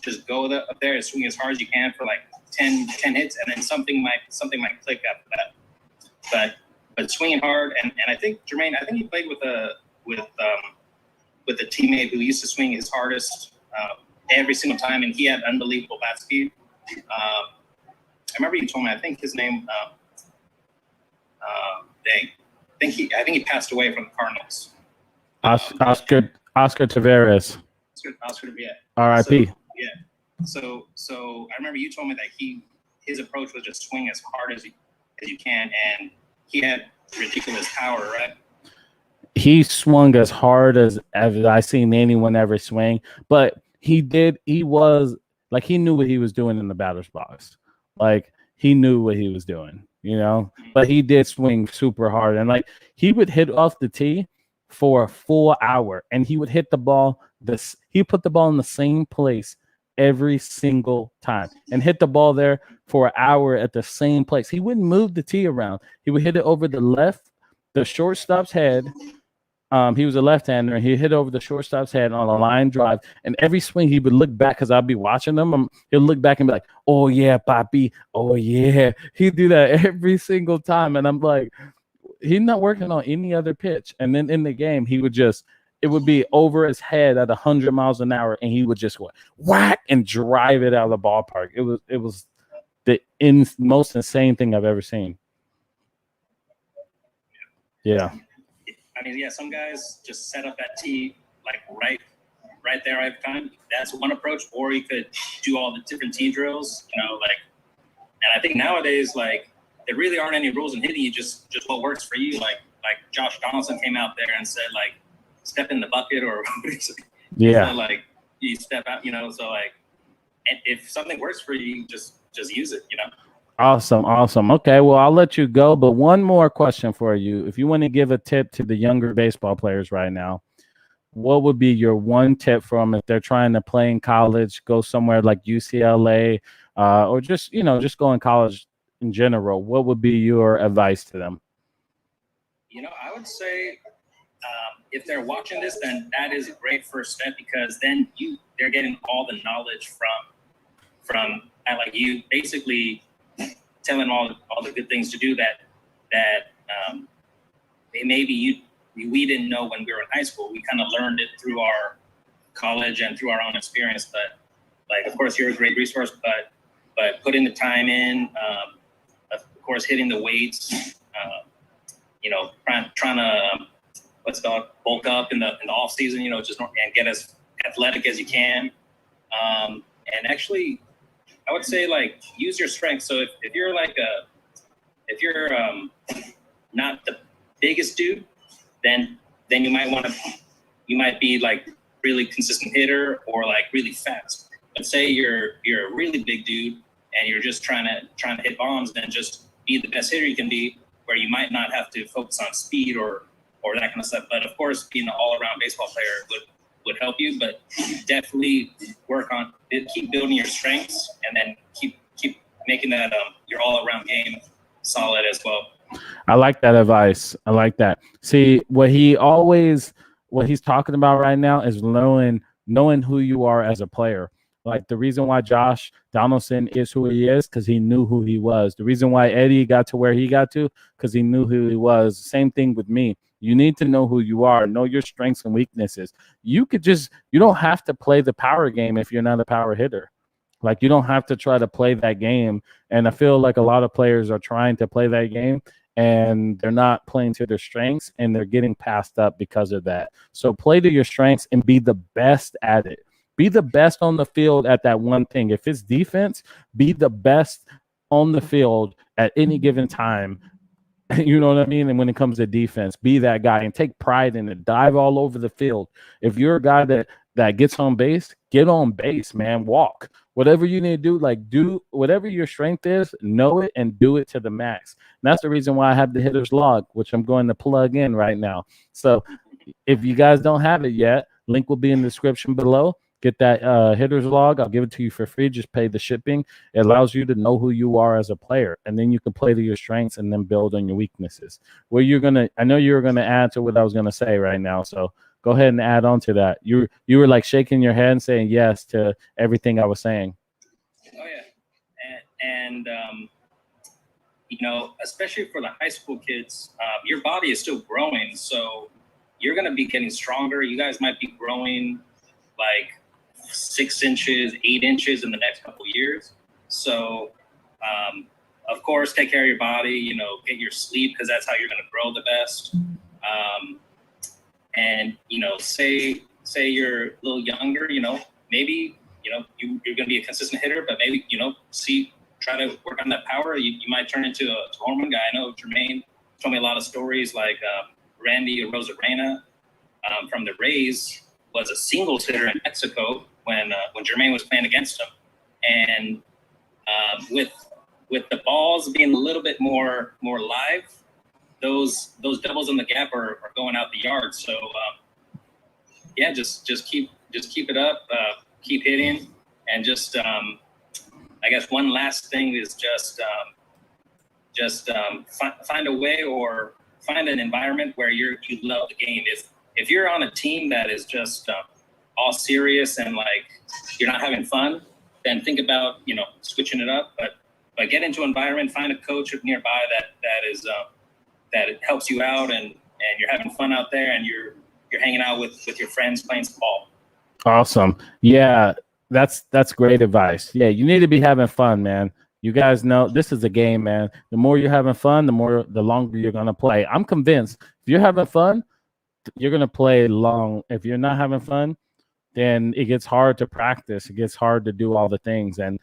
just go up there and swing as hard as you can for like 10 hits, and then something might click after that. But swinging hard, and I think Jermaine, I think he played with a teammate who used to swing his hardest every single time, and he had unbelievable bat speed. I remember you told me, I think his name, I think he passed away from the Cardinals. Oscar Taveras. Oscar, yeah. R.I.P. So I remember you told me that his approach was just swing as hard as you can, and he had ridiculous power, right? He swung as hard as I seen anyone ever swing, but he was like, he knew what he was doing in the batter's box. Like, he knew what he was doing, you know, but he did swing super hard, and like, he would hit off the tee for a full hour, and he would hit the ball. He put the ball in the same place every single time and hit the ball there for an hour at the same place. He wouldn't move the tee around. He would hit it over the shortstop's head. He was a left-hander, and he hit over the shortstop's head on a line drive. And every swing, he would look back because I'd be watching him. He'll look back and be like, "Oh yeah, Papi. Oh yeah." He'd do that every single time, and I'm like, he's not working on any other pitch. And then in the game, it would be over his head at 100 miles an hour, and he would just go whack and drive it out of the ballpark. It was the most insane thing I've ever seen. Yeah. I mean, yeah, some guys just set up that tee like right there every time. That's one approach. Or you could do all the different tee drills, you know, like. And I think nowadays, like, there really aren't any rules in hitting. You just what works for you. Like Josh Donaldson came out there and said, like, step in the bucket, or yeah, so, like, you step out, you know. So like, and if something works for you, just use it, you know. Awesome. Okay, well, I'll let you go, but one more question for you. If you want to give a tip to the younger baseball players right now, what would be your one tip for them if they're trying to play in college, go somewhere like UCLA, or just go in college in general? What would be your advice to them? You know, I would say if they're watching this, then that is a great first step, because then they're getting all the knowledge from like you basically telling all the good things to do that maybe we didn't know when we were in high school. We kind of learned it through our college and through our own experience. But like, of course, you're a great resource. But putting the time in, of course, hitting the weights, you know, trying to what's called bulk up in the off season. You know, and get as athletic as you can. And actually, I would say, like, use your strength. So if you're not the biggest dude, then you might be like really consistent hitter or like really fast. But say you're a really big dude and you're just trying to hit bombs, then just be the best hitter you can be, where you might not have to focus on speed or that kind of stuff. But of course, being an all-around baseball player would help you. But definitely keep building your strengths, and then keep making that your all-around game solid as well. I like that advice. I like that. See, what he's talking about right now is knowing who you are as a player. Like the reason why Josh Donaldson is who he is, because he knew who he was. The reason why Eddie got to where he got to, because he knew who he was. Same thing with me. You need to know who you are, know your strengths and weaknesses. You don't have to play the power game if you're not a power hitter. Like you don't have to try to play that game. And I feel like a lot of players are trying to play that game and they're not playing to their strengths and they're getting passed up because of that. So play to your strengths and be the best at it. Be the best on the field at that one thing. If it's defense, be the best on the field at any given time. You know what I mean? And when it comes to defense, be that guy and take pride in it. Dive all over the field. If you're a guy that gets on base, get on base, man. Walk. Whatever you need to do, do whatever your strength is, know it and do it to the max. And that's the reason why I have the hitter's log, which I'm going to plug in right now. So if you guys don't have it yet, link will be in the description below. Get that hitter's log. I'll give it to you for free. Just pay the shipping. It allows you to know who you are as a player, and then you can play to your strengths and then build on your weaknesses. I know you're gonna add to what I was gonna say right now, so go ahead and add on to that. You were like shaking your head and saying yes to everything I was saying. Oh yeah, and especially for the high school kids, your body is still growing, so you're gonna be getting stronger. You guys might be growing like 6 inches, 8 inches in the next couple of years. So, of course, take care of your body, get your sleep, because that's how you're going to grow the best. And, say you're a little younger, maybe, you're going to be a consistent hitter, but maybe, try to work on that power. You might turn into a hormone guy. I know Jermaine told me a lot of stories like Randy Rosarena from the Rays was a singles hitter in Mexico when Jermaine was playing against him, and with the balls being a little bit more live, those doubles in the gap are going out the yard. So just keep it up, keep hitting, and I guess one last thing is find a way or find an environment where you love the game. If you're on a team that is just all serious and like you're not having fun, then think about switching it up. But get into an environment, find a coach nearby that it helps you out and you're having fun out there and you're hanging out with your friends playing some ball. Awesome. Yeah, that's great advice. Yeah, you need to be having fun, man. You guys know this is a game, man. The more you're having fun, the longer you're gonna play. I'm convinced if you're having fun, you're going to play long. If you're not having fun, then it gets hard to practice. It gets hard to do all the things. And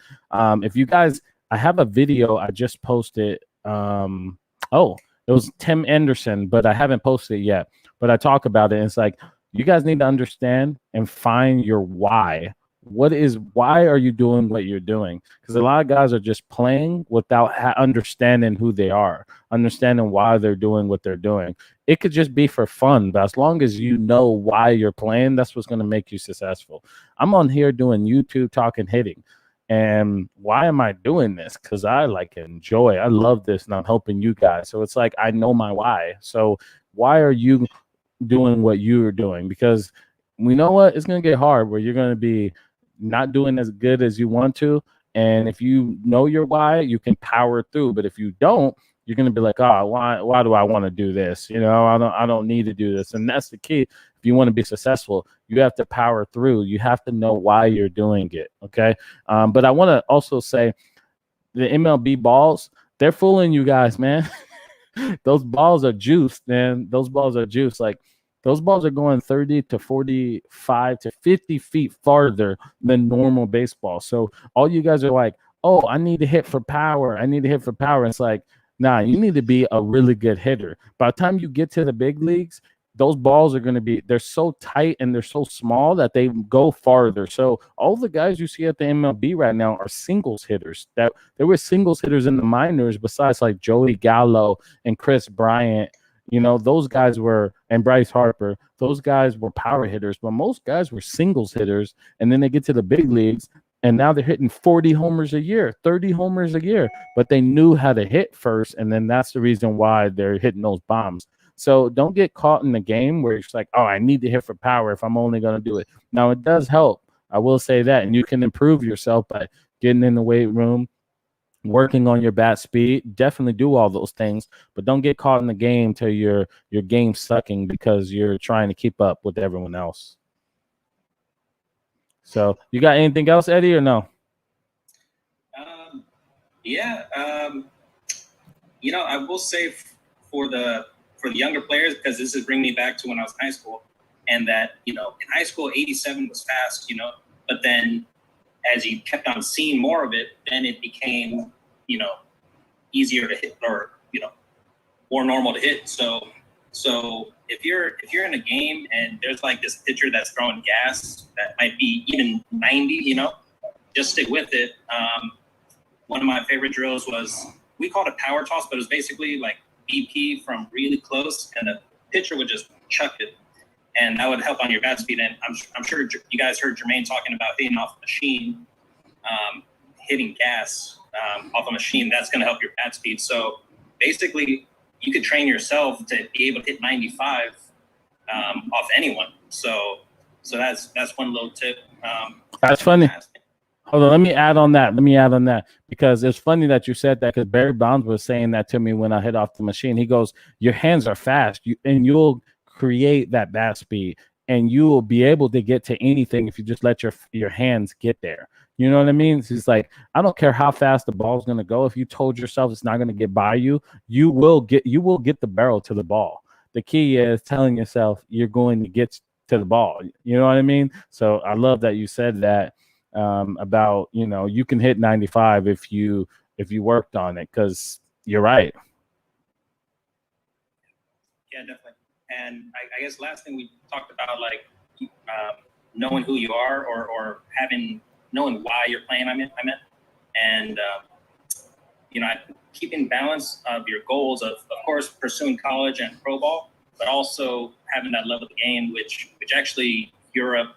if you guys, I have a video I just posted. It was Tim Anderson, but I haven't posted it yet. But I talk about it. And it's like, you guys need to understand and find your why. Why are you doing what you're doing? Because a lot of guys are just playing without understanding who they are, understanding why they're doing what they're doing. It could just be for fun, but as long as you know why you're playing, that's what's going to make you successful. I'm on here doing YouTube talking hitting. And why am I doing this? Because I enjoy. I love this and I'm helping you guys. So it's like I know my why. So why are you doing what you're doing? Because we know what it's going to get hard where you're going to be not doing as good as you want to. And if you know your why, you can power through. But if you don't, you're going to be like, why do I want to do this? I don't need to do this. And that's the key. If you want to be successful, you have to power through. You have to know why you're doing it. Okay. But I want to also say the MLB balls, they're fooling you guys, man. Those balls are juiced, man. Those balls are juiced. Like, those balls are going 30 to 45 to 50 feet farther than normal baseball. So all you guys are like, oh, I need to hit for power. I need to hit for power. It's like, nah, you need to be a really good hitter. By the time you get to the big leagues, those balls are going to be, they're so tight and they're so small that they go farther. So all the guys you see at the MLB right now are singles hitters. That there were singles hitters in the minors besides like Joey Gallo and Chris Bryant. You know, those guys were, and Bryce Harper, those guys were power hitters, but most guys were singles hitters. And then they get to the big leagues and now they're hitting 40 homers a year, 30 homers a year, but they knew how to hit first. And then that's the reason why they're hitting those bombs. So don't get caught in the game where it's like, oh, I need to hit for power if I'm only going to do it. Now, it does help. I will say that. And you can improve yourself by getting in the weight room, working on your bat speed. Definitely do all those things, but don't get caught in the game till your game sucking because you're trying to keep up with everyone else. So you got anything else, Eddie, or no? You know, I will say for the younger players, because this is bringing me back to when I was in high school, and that, you know, in high school, 87 was fast, you know, but then as you kept on seeing more of it, then it became, you know, easier to hit, or, you know, more normal to hit. So if you're in a game and there's like this pitcher that's throwing gas that might be even 90, you know, just stick with it. One of my favorite drills was, we called it power toss, but it was basically like BP from really close, and the pitcher would just chuck it, and that would help on your bat speed. And I'm sure you guys heard Jermaine talking about hitting off a machine, hitting gas off a machine. That's going to help your bat speed. So basically, you could train yourself to be able to hit 95 off anyone. So that's one little tip. That's funny. Hold on, let me add on that because it's funny that you said that, because Barry Bonds was saying that to me when I hit off the machine. He goes, your hands are fast, and you'll create that bat speed, and you will be able to get to anything if you just let your hands get there. You know what I mean? It's like, I don't care how fast the ball's going to go. If you told yourself it's not going to get by you, you will get the barrel to the ball. The key is telling yourself you're going to get to the ball. You know what I mean? So I love that you said that. About, you know, you can hit 95 if you worked on it, because you're right. Yeah, definitely. And I guess last thing we talked about, like, knowing who you are, or knowing why you're playing. I meant, and you know, keeping balance of your goals of course pursuing college and pro ball, but also having that love of the game, which actually Europe,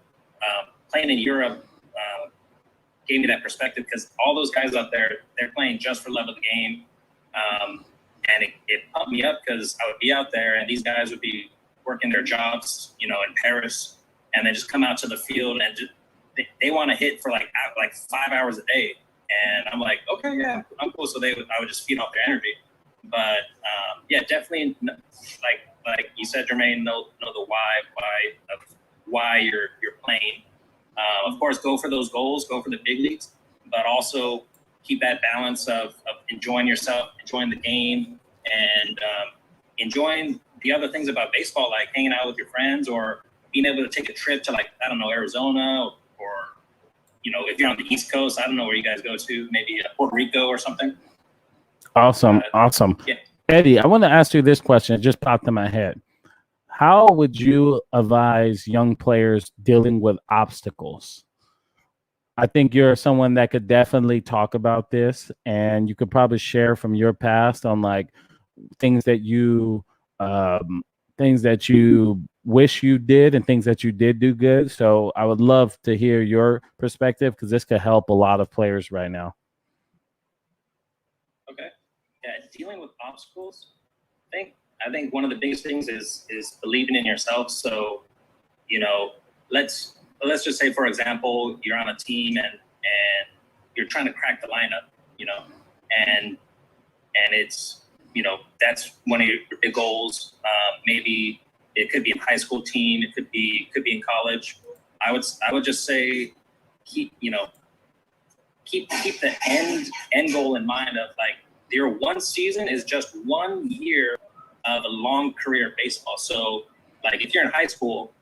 playing in Europe. Gave me that perspective, because all those guys out there, they're playing just for love of the game. And it pumped me up, because I would be out there and these guys would be working their jobs, you know, in Paris, and they just come out to the field and just, they want to hit for like 5 hours a day. And I'm like, okay, yeah, I'm cool. So I would just feed off their energy. But yeah, definitely, like you said, Jermaine, know the why you're playing. Of course, go for those goals, go for the big leagues, but also keep that balance of enjoying yourself, enjoying the game, and enjoying the other things about baseball, like hanging out with your friends, or being able to take a trip to, like, I don't know, Arizona, or, you know, if you're on the East Coast, I don't know where you guys go to, maybe Puerto Rico or something. Awesome. Yeah. Eddie, I want to ask you this question. It just popped in my head. How would you advise young players dealing with obstacles? I think you're someone that could definitely talk about this, and you could probably share from your past on like things that you wish you did and things that you did do good. So I would love to hear your perspective, because this could help a lot of players right now. Okay. Yeah, dealing with obstacles, I think one of the biggest things is believing in yourself. So, you know, let's just say, for example, you're on a team and you're trying to crack the lineup, you know, and it's, you know, that's one of your big goals. Maybe it could be a high school team, it could be in college. I would just say keep the end goal in mind of, like, your one season is just 1 year of a long career of baseball. So, like, if you're in high school,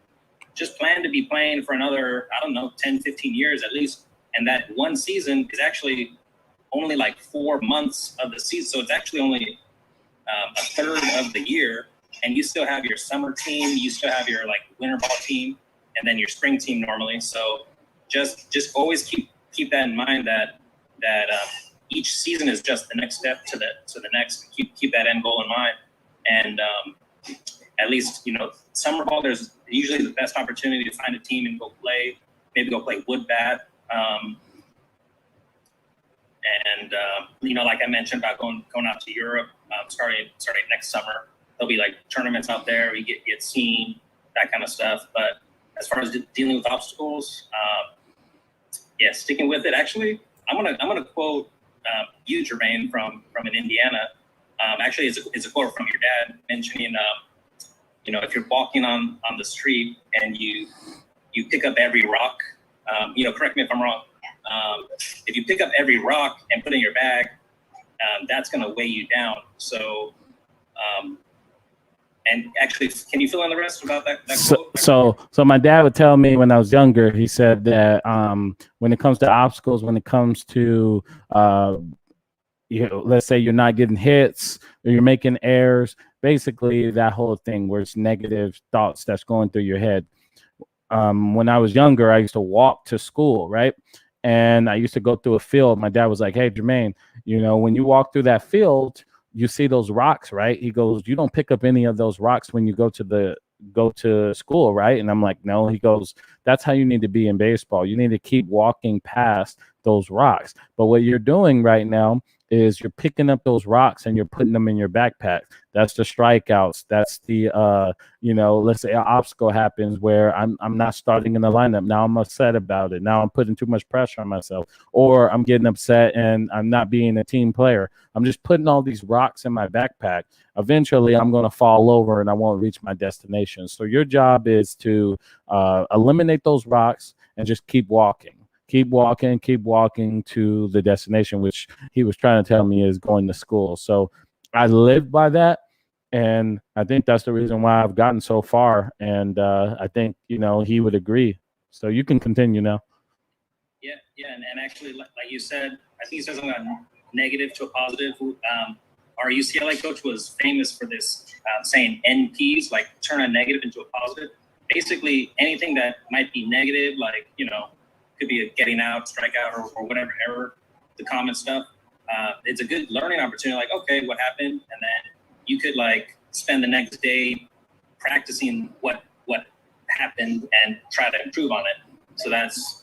just plan to be playing for another, I don't know, 10, 15 years at least. And that one season is actually only like 4 months of the season. So it's actually only a third of the year. and you still have your summer team, you still have your like winter ball team, and then your spring team normally. So just always keep that in mind that each season is just the next step to the next. Keep that end goal in mind, and at least summer ball, there's usually the best opportunity to find a team and maybe go play wood bat. Like I mentioned about going out to Europe, starting next summer, there'll be like tournaments out there. We get seen, that kind of stuff. But as far as dealing with obstacles, sticking with it. Actually, I'm gonna quote you, Jermaine, from in Indiana. Actually, it's a quote from your dad mentioning, if you're walking on the street and you pick up every rock, correct me if I'm wrong. If you pick up every rock and put it in your bag, that's going to weigh you down. So, and actually, can you fill in the rest about that quote? So my dad would tell me when I was younger, he said that when it comes to obstacles, when it comes to, let's say you're not getting hits or you're making errors, basically that whole thing where it's negative thoughts that's going through your head. When I was younger, I used to walk to school, right? And I used to go through a field. My dad was like, "Hey, Jermaine, when you walk through that field, you see those rocks, right?" He goes, "You don't pick up any of those rocks when you go to school, right?" And I'm like, "No." He goes, "That's how you need to be in baseball. You need to keep walking past those rocks. But what you're doing right now is you're picking up those rocks and you're putting them in your backpack. That's the strikeouts. That's the let's say an obstacle happens where I'm not starting in the lineup. Now I'm upset about it. Now I'm putting too much pressure on myself, or I'm getting upset and I'm not being a team player. I'm just putting all these rocks in my backpack. Eventually I'm going to fall over and I won't reach my destination. So your job is to eliminate those rocks and just keep walking to the destination," which he was trying to tell me is going to school. So I live by that. And I think that's the reason why I've gotten so far. And I think, he would agree. So you can continue now. Yeah. And actually, like you said, I think you said something about negative to a positive. Our UCLA coach was famous for this, saying NPs, like turn a negative into a positive. Basically, anything that might be negative, like, could be a getting out, strikeout, or whatever error, the common stuff. It's a good learning opportunity. Like, okay, what happened? And then you could like spend the next day practicing what happened and try to improve on it. So that's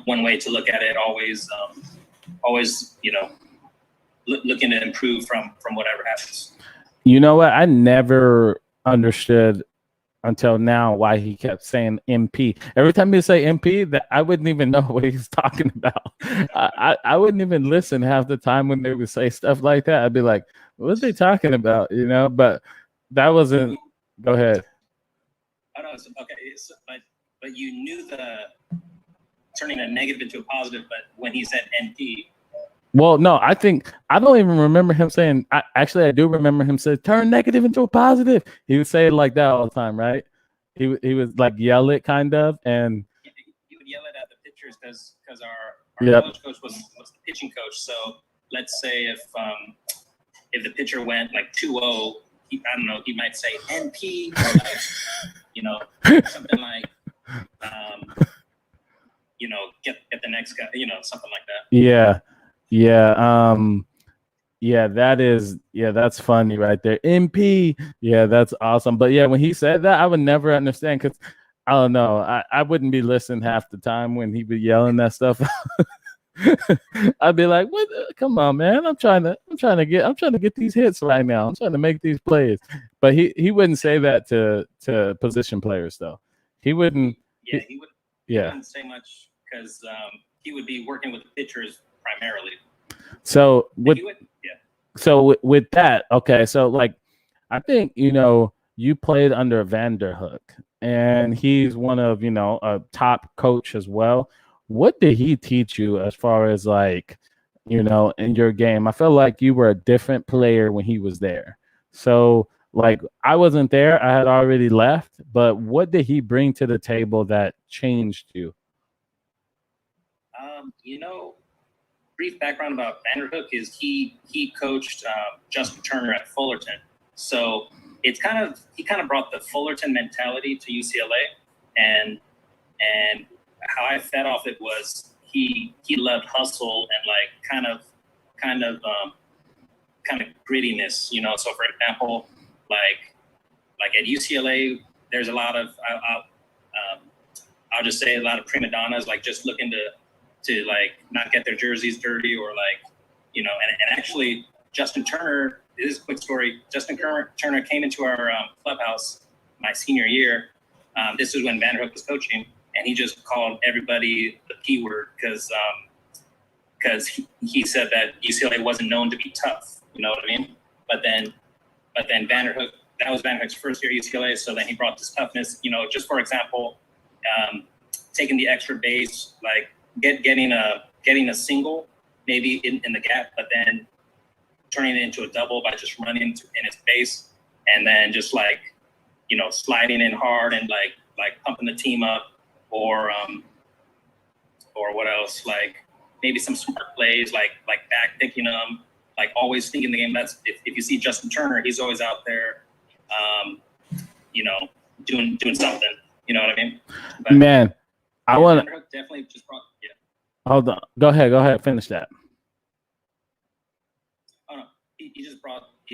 one way to look at it. Always looking to improve from whatever happens. You know what? I never understood until now why he kept saying MP. Every time he say MP, that I wouldn't even know what he's talking about. I wouldn't even listen half the time when they would say stuff like that. I'd be like, what are they talking about? But that wasn't. Go ahead. Oh, no, okay. But you knew the turning a negative into a positive, but when he said NP. Well, no, I don't even remember him saying. I do remember him saying turn negative into a positive. He would say it like that all the time, right? He would like yell it kind of, and he would yell it at the pitchers because our college coach was the pitching coach. So let's say if the pitcher went like 2-0, I don't know, he might say NP, or like, something like get the next guy, something like that. Yeah. That's funny right there. MP. Yeah, that's awesome. But yeah, when he said that, I would never understand because I don't know. I wouldn't be listening half the time when he be yelling that stuff. I'd be like, "What? Come on, man! I'm trying to get these hits right now. I'm trying to make these plays." But he wouldn't say that to position players though. He wouldn't. Yeah, he would. Yeah, he wouldn't say much because he would be working with the pitchers primarily. So with that, okay. So like, I think you played under Vanderhook, and he's one of a top coach as well. What did he teach you as far as like, in your game? I feel like you were a different player when he was there. So like, I wasn't there. I had already left. But what did he bring to the table that changed you? brief background about Vanderhook is he coached Justin Turner at Fullerton. So he kind of brought the Fullerton mentality to UCLA, and how I fed off it was he loved hustle and like kind of grittiness, you know. So for example, like at UCLA, there's a lot of I'll just say a lot of prima donnas, like just looking to like not get their jerseys dirty, or like, you know, and actually Justin Turner, this is a quick story. Justin Turner came into our clubhouse my senior year. This is when Vanderhook was coaching, and he just called everybody the P word because he said that UCLA wasn't known to be tough. You know what I mean? But then Vanderhook, that was Vanderhook's first year at UCLA, so then he brought this toughness. You know, just for example, taking the extra base, like getting a single maybe in the gap, but then turning it into a double by just running in its base, and then just like, you know, sliding in hard and like pumping the team up, or what else, like maybe some smart plays, like back picking them, like always thinking the game. That's if you see Justin Turner, he's always out there, you know, doing something. You know what I mean? But, man, I want to definitely just brought. Yeah. hold on. Go ahead. Finish that. Oh no, he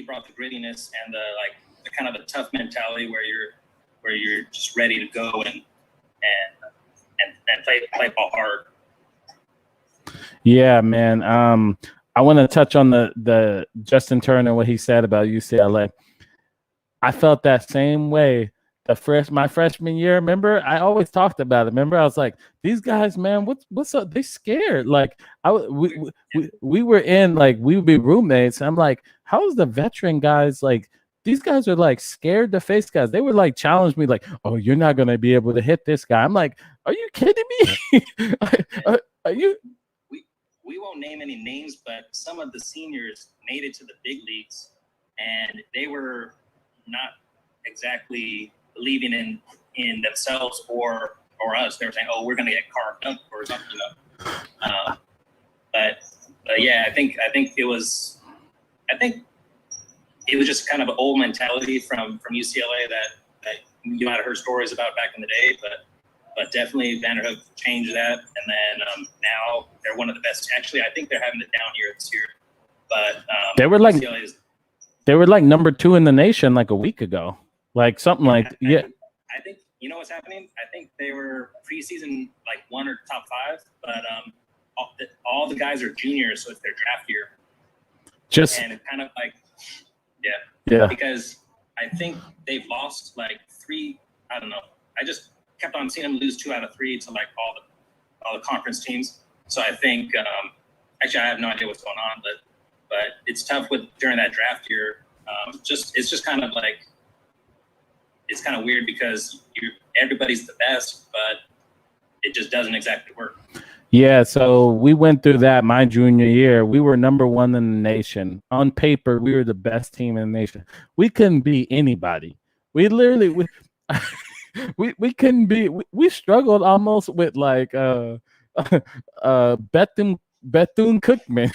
brought the grittiness and the kind of the tough mentality where you're just ready to go and play ball hard. Yeah, man. I want to touch on the Justin Turner, what he said about UCLA. I felt that same way my freshman year. Remember, I always talked about it. Remember, I was like, these guys, man, what's up? They scared. Like we were in, like, we would be roommates. I'm like, how is the veteran guys, like, these guys are like scared to face guys. They would like challenge me, like, oh, you're not gonna be able to hit this guy. I'm like, are you kidding me? are you? We won't name any names, but some of the seniors made it to the big leagues, and they were not exactly believing in themselves or us. They were saying, "Oh, we're going to get carved up or something." You know? But yeah, I think it was just kind of an old mentality from UCLA that you might have heard stories about back in the day, but definitely Vanderhook changed that, and then now they're one of the best. Actually, I think they're having a down year this year, but they were like number 2 in the nation like a week ago, like something like yeah. I think you know what's happening. I think they were preseason like 1 or top 5, but all the guys are juniors, so it's their draft year. And it's kind of like yeah, because I think they've lost like 3. I don't know. I just kept on seeing them lose 2 out of 3 to like all the conference teams. So I think actually I have no idea what's going on, but it's tough during that draft year. It's just kind of like, it's kind of weird because everybody's the best, but it just doesn't exactly work. Yeah, so we went through that my junior year. We were number 1 in the nation. On paper, we were the best team in the nation. We couldn't beat anybody. We literally we couldn't beat. We struggled almost with like Bethune Cookman.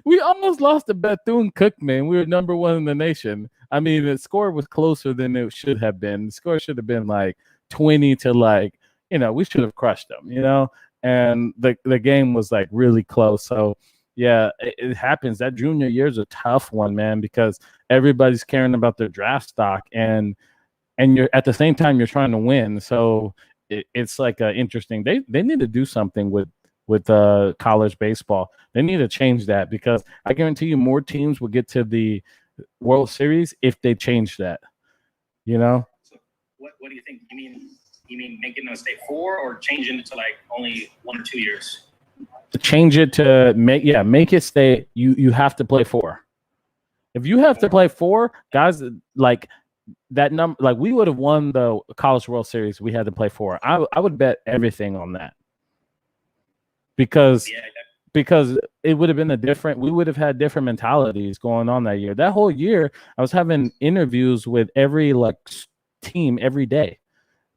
We almost lost to Bethune Cookman. We were number 1 in the nation. I mean, the score was closer than it should have been. The score should have been like 20 to like, you know, we should have crushed them, you know, and the game was like really close. So yeah, it happens. That junior year is a tough one, man, because everybody's caring about their draft stock, and you're at the same time you're trying to win. So it's like interesting. They need to do something with college baseball. They need to change that, because I guarantee you more teams will get to the World Series if they change that. You know. So what do you think? You mean making them stay 4 or changing it to like only 1 or 2 years? Change it to make it stay. You have to play 4. If you have to play 4, guys, like that number, like we would have won the College World Series. We had to play 4. I would bet everything on that, because it would have been we would have had different mentalities going on that year. That whole year, I was having interviews with every like team every day.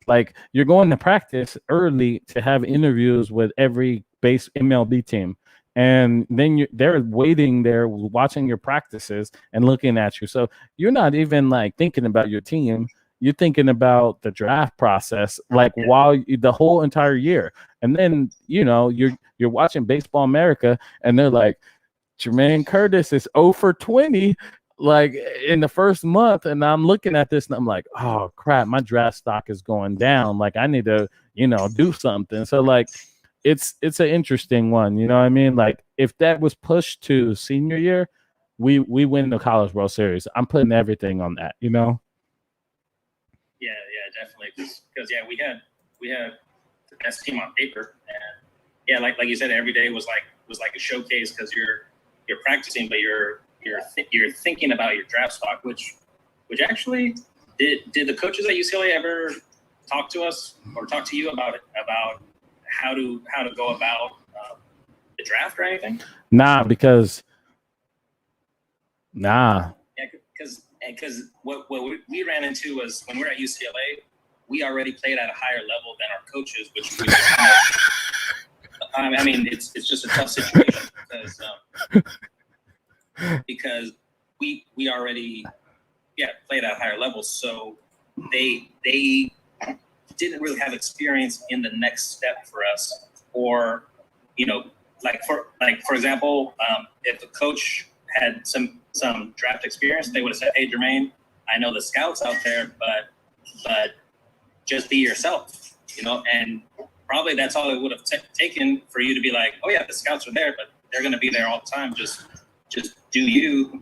Like, you're going to practice early to have interviews with every base MLB team. and then they're waiting there, watching your practices and looking at you. So you're not even like thinking about your team. You're thinking about the draft process, like the whole entire year. And then you're watching Baseball America, and they're like, Jermaine Curtis is 0 for 20 like in the first month, and I'm looking at this and I'm like, oh crap, my draft stock is going down. Like I need to, do something. So like it's an interesting one, you know what I mean? Like if that was pushed to senior year, we win the College World Series. I'm putting everything on that, Yeah, definitely. Because we had the best team on paper, and yeah, like you said, every day was like a showcase because you're practicing, but you're thinking about your draft stock, which actually did the coaches at UCLA ever talk to us or talk to you about how to go about the draft or anything? Nah. Yeah, because what we ran into was when we were at UCLA, we already played at a higher level than our coaches, which we I mean, it's just a tough situation because we already played at a higher level, so they didn't really have experience in the next step for us, or for example, if the coach had some draft experience, they would have said, hey Jermaine, I know the scouts out there, but just be yourself, and probably that's all it would have taken for you to be like, oh yeah, the scouts are there, but they're going to be there all the time. Just do you.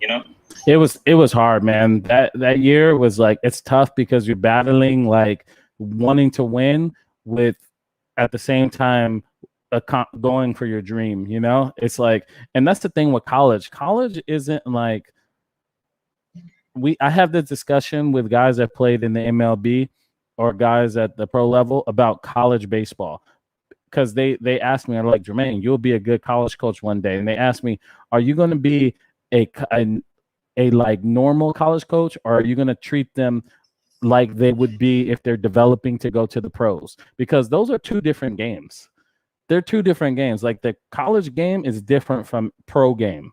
It was hard, man. That year was like, it's tough because you're battling like wanting to win with at the same time going for your dream. It's like, and that's the thing with college. College isn't like I have this discussion with guys that played in the MLB or guys at the pro level about college baseball, because they asked me, I'm like, Jermaine, you'll be a good college coach one day. And they asked me, are you going to be a like normal college coach, or are you going to treat them like they would be if they're developing to go to the pros? Because those are two different games. They're two different games. Like the college game is different from pro game.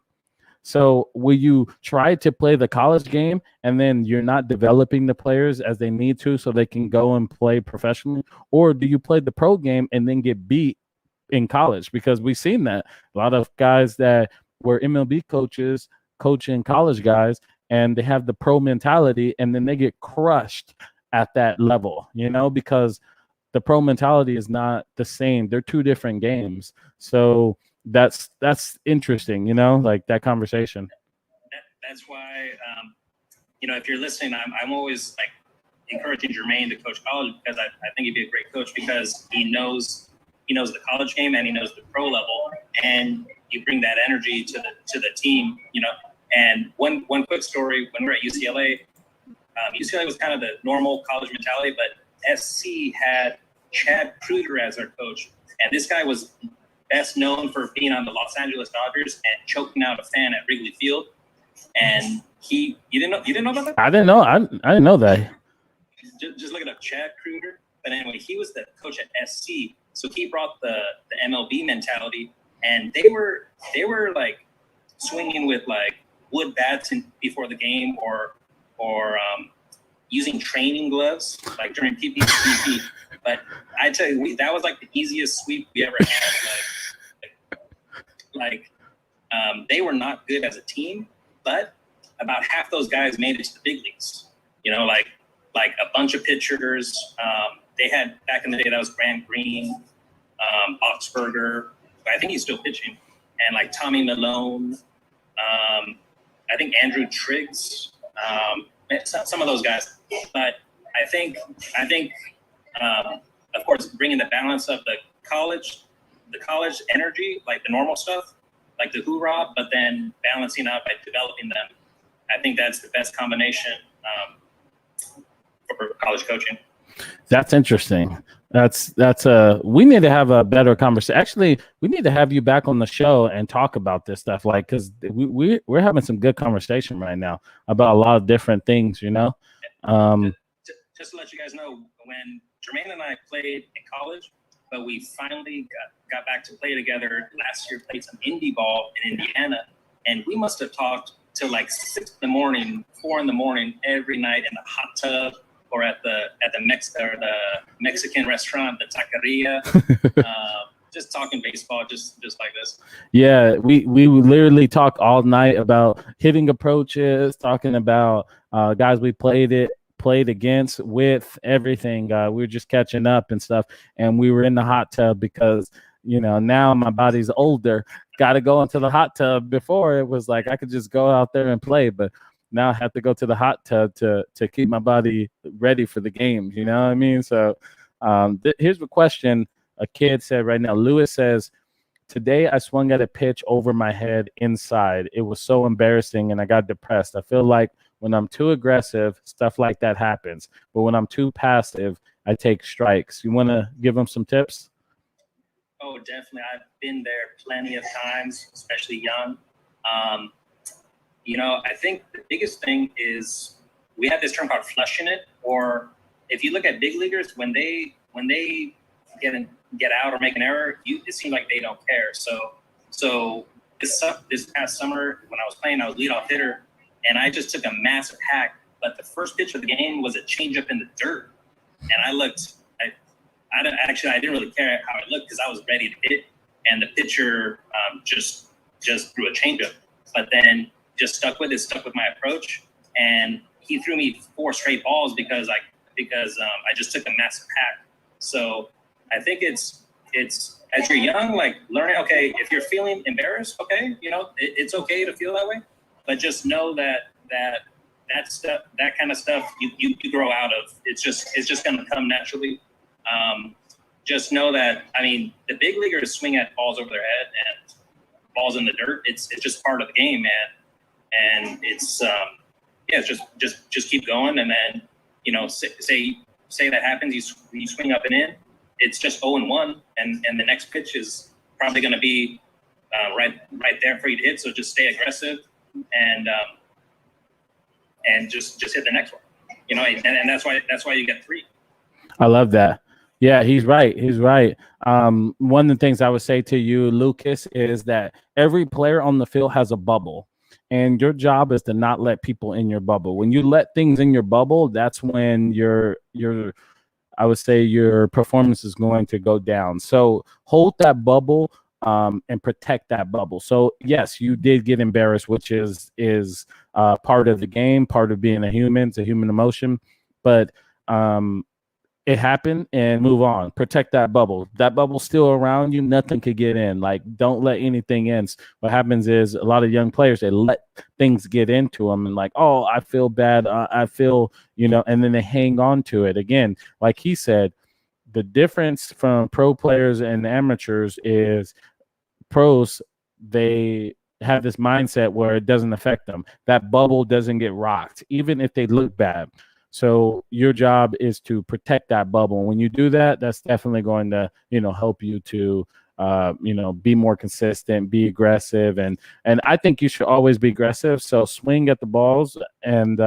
So will you try to play the college game and then you're not developing the players as they need to so they can go and play professionally? Or do you play the pro game and then get beat in college? Because we've seen that. A lot of guys that were MLB coaches coaching college guys, and they have the pro mentality, and then they get crushed at that level, because the pro mentality is not the same. They're two different games. So that's interesting, like that conversation. That's why, if you're listening, I'm always like encouraging Jermaine to coach college, because I think he'd be a great coach because he knows the college game and he knows the pro level, and you bring that energy to the team, And one quick story: when we were at UCLA, UCLA was kind of the normal college mentality, but SC had Chad Kreuter as their coach, and this guy was best known for being on the Los Angeles Dodgers and choking out a fan at Wrigley Field. And you didn't know about that? I didn't know. I didn't know that. Just look it up, Chad Kreuter. But anyway, he was the coach at SC, so he brought the MLB mentality, and they were like swinging with like wood bats before the game, or using training gloves like during PPP. But I tell you, that was like the easiest sweep we ever had. They were not good as a team, but about half those guys made it to the big leagues. Like a bunch of pitchers. They had back in the day, that was Grant Green, Boxberger. I think he's still pitching, and like Tommy Malone. I think Andrew Triggs. Some of those guys. But I think of course, bringing the balance of the college energy, like the normal stuff, like the hoorah, but then balancing out by developing them. I think that's the best combination for college coaching. That's interesting. We need to have a better conversation. Actually, we need to have you back on the show and talk about this stuff, like, because we're having some good conversation right now about a lot of different things, Just to let you guys know, when Jermaine and I played in college, but we finally got back to play together last year. Played some indie ball in Indiana, and we must have talked till like 6 in the morning, 4 in the morning every night in the hot tub or at the Mexican restaurant, the taqueria. Just talking baseball, just like this. Yeah, we literally talk all night about hitting approaches, talking about guys we played against, with everything. We were just catching up and stuff, and we were in the hot tub because now my body's older. Got to go into the hot tub. Before it was like I could just go out there and play, but now I have to go to the hot tub to keep my body ready for the games. You know what I mean? So here's the question. A kid said right now, Lewis says, today I swung at a pitch over my head inside. It was so embarrassing and I got depressed. I feel like when I'm too aggressive, stuff like that happens. But when I'm too passive, I take strikes. You want to give them some tips? Oh, definitely. I've been there plenty of times, especially young. I think the biggest thing is we have this term called flushing it, or if you look at big leaguers, when they get out or make an error, it seems like they don't care. So this past summer when I was playing, I was leadoff hitter, and I just took a massive hack. But the first pitch of the game was a changeup in the dirt, and I didn't really care how it looked because I was ready to hit, and the pitcher just threw a changeup, but then just stuck with my approach, and he threw me 4 straight balls because I just took a massive hack. So I think it's as you're young, like learning, okay, if you're feeling embarrassed, okay, it's okay to feel that way, but just know that stuff, that kind of stuff, you grow out of. It's just going to come naturally. Just know that, the big leaguers swing at balls over their head and balls in the dirt. It's just part of the game, man. And it's just keep going, and then say that happens, you swing up and in. It's just 0-1, and the next pitch is probably going to be right there for you to hit. So just stay aggressive and just hit the next one. And that's why you get 3. I love that. Yeah, he's right. One of the things I would say to you, Lucas, is that every player on the field has a bubble, and your job is to not let people in your bubble. When you let things in your bubble, that's when I would say your performance is going to go down. So hold that bubble and protect that bubble. So yes, you did get embarrassed, which is part of the game, part of being a human. It's a human emotion, but it happened, and move on. Protect that bubble. That bubble's still around you. Nothing could get in. Like, don't let anything in. What happens is a lot of young players, they let things get into them and like, oh, I feel bad. I feel, and then they hang on to it. Again, like he said, the difference from pro players and amateurs is pros, they have this mindset where it doesn't affect them. That bubble doesn't get rocked, even if they look bad. So your job is to protect that bubble. When you do that, that's definitely going to, help you to, be more consistent, be aggressive. And I think you should always be aggressive. So swing at the balls, and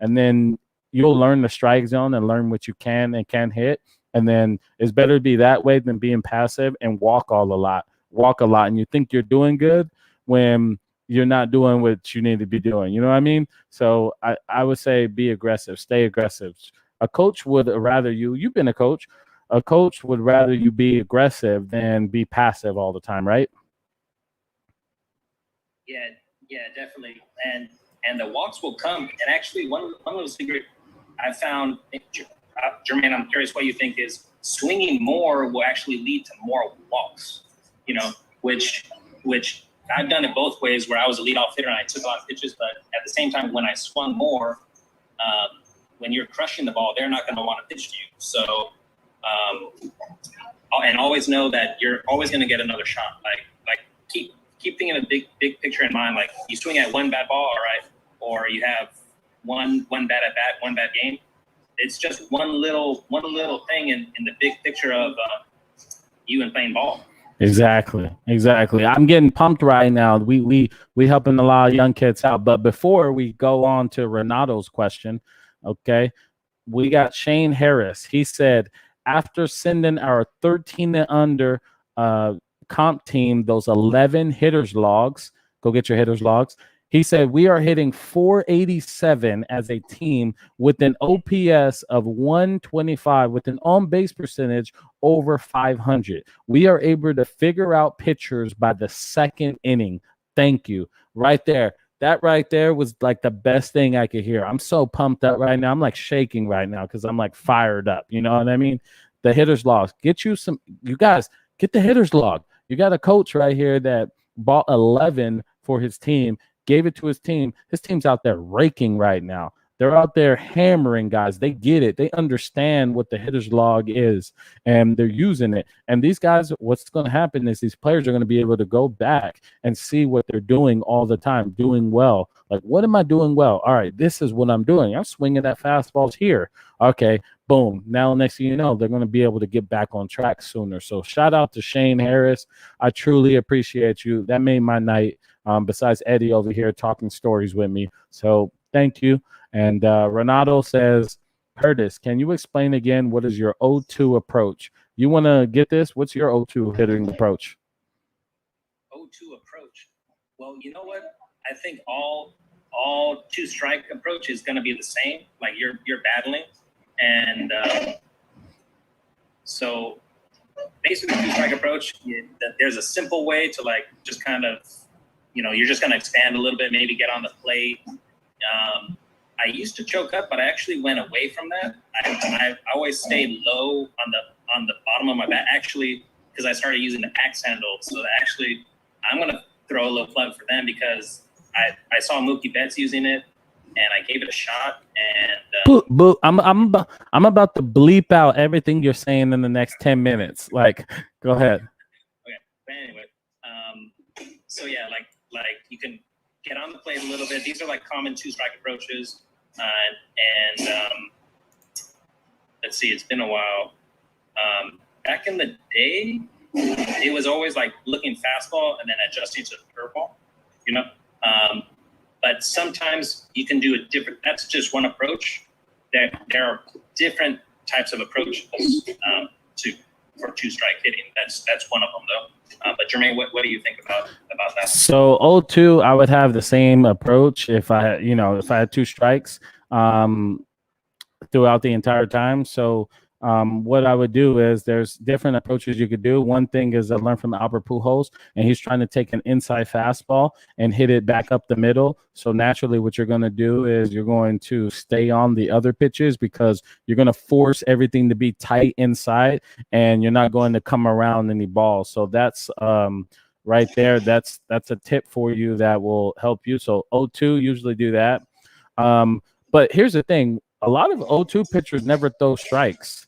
then you'll learn the strike zone and learn what you can and can't hit. And then it's better to be that way than being passive and walk a lot. And you think you're doing good when you're not doing what you need to be doing. You know what I mean? So I would say be aggressive, stay aggressive. A coach would rather you've been a coach would rather you be aggressive than be passive all the time, right? Yeah, definitely. And the walks will come. And actually, one of those secret I found, Jermaine, I'm curious what you think, is swinging more will actually lead to more walks, which I've done it both ways, where I was a leadoff hitter and I took on pitches, but at the same time, when I swung more, when you're crushing the ball, they're not going to want to pitch to you. So, and always know that you're always going to get another shot. Like keep thinking of the big picture in mind. Like, you swing at one bad ball, all right, or you have one bad at bat, one bad game. It's just one little thing in the big picture of you and playing ball. Exactly. I'm getting pumped right now. We helping a lot of young kids out. But before we go on to Renato's question, okay, we got Shane Harris. He said, after sending our 13 and under comp team those 11 hitters logs, go get your hitters logs. He said we are hitting 487 as a team with an OPS of 125 with an on-base percentage over 500. We are able to figure out pitchers by the second inning. Thank you. Right there. That right there was like the best thing I could hear. I'm so pumped up right now. I'm like shaking right now because I'm like fired up. You know what I mean? The hitters logs. You guys, get the hitters log. You got a coach right here that bought 11 for his team, gave it to his team. His team's out there raking right now. They're out there hammering guys. They get it. They understand what the hitter's log is, and they're using it. And these guys, what's going to happen is these players are going to be able to go back and see what they're doing all the time, doing well. Like, what am I doing well? All right, this is what I'm doing. I'm swinging at fastballs here. Okay, boom. Now, next thing you know, they're going to be able to get back on track sooner. So shout out to Shane Harris. I truly appreciate you. That made my night. Besides Eddie over here talking stories with me. So thank you. And Renato says, Curtis, can you explain again what is your 0-2 approach? You want to get this? What's your 0-2 hitting approach? 0-2 approach. Well, you know what? I think all two strike approach is going to be the same. Like you're battling, and so basically two strike approach. There's a simple way to like just kind of, you're just going to expand a little bit, maybe get on the plate. I used to choke up, but I actually went away from that. I always stayed low on the bottom of my bat, actually, because I started using the axe handle. So actually, I'm going to throw a little plug for them because I saw Mookie Betts using it, and I gave it a shot. And I'm about to bleep out everything you're saying in the next 10 minutes. Like, go ahead. Okay, but anyway, so yeah, like you can get on the plate a little bit. These are like common two strike approaches. Let's see, it's been a while. Back in the day, it was always like looking fastball and then adjusting to the curveball, but sometimes you can do a different, that's just one approach. There are different types of approaches for two strike hitting. That's one of them though. But Jermaine, what do you think about that? So 0-2, I would have the same approach if I had two strikes throughout the entire time. So what I would do is there's different approaches you could do. One thing is I learned from Albert Pujols, and he's trying to take an inside fastball and hit it back up the middle. So naturally what you're going to do is you're going to stay on the other pitches because you're going to force everything to be tight inside, and you're not going to come around any balls. So that's right there. That's a tip for you that will help you. So 0-2, usually do that. But here's the thing. A lot of 0-2 pitchers never throw strikes.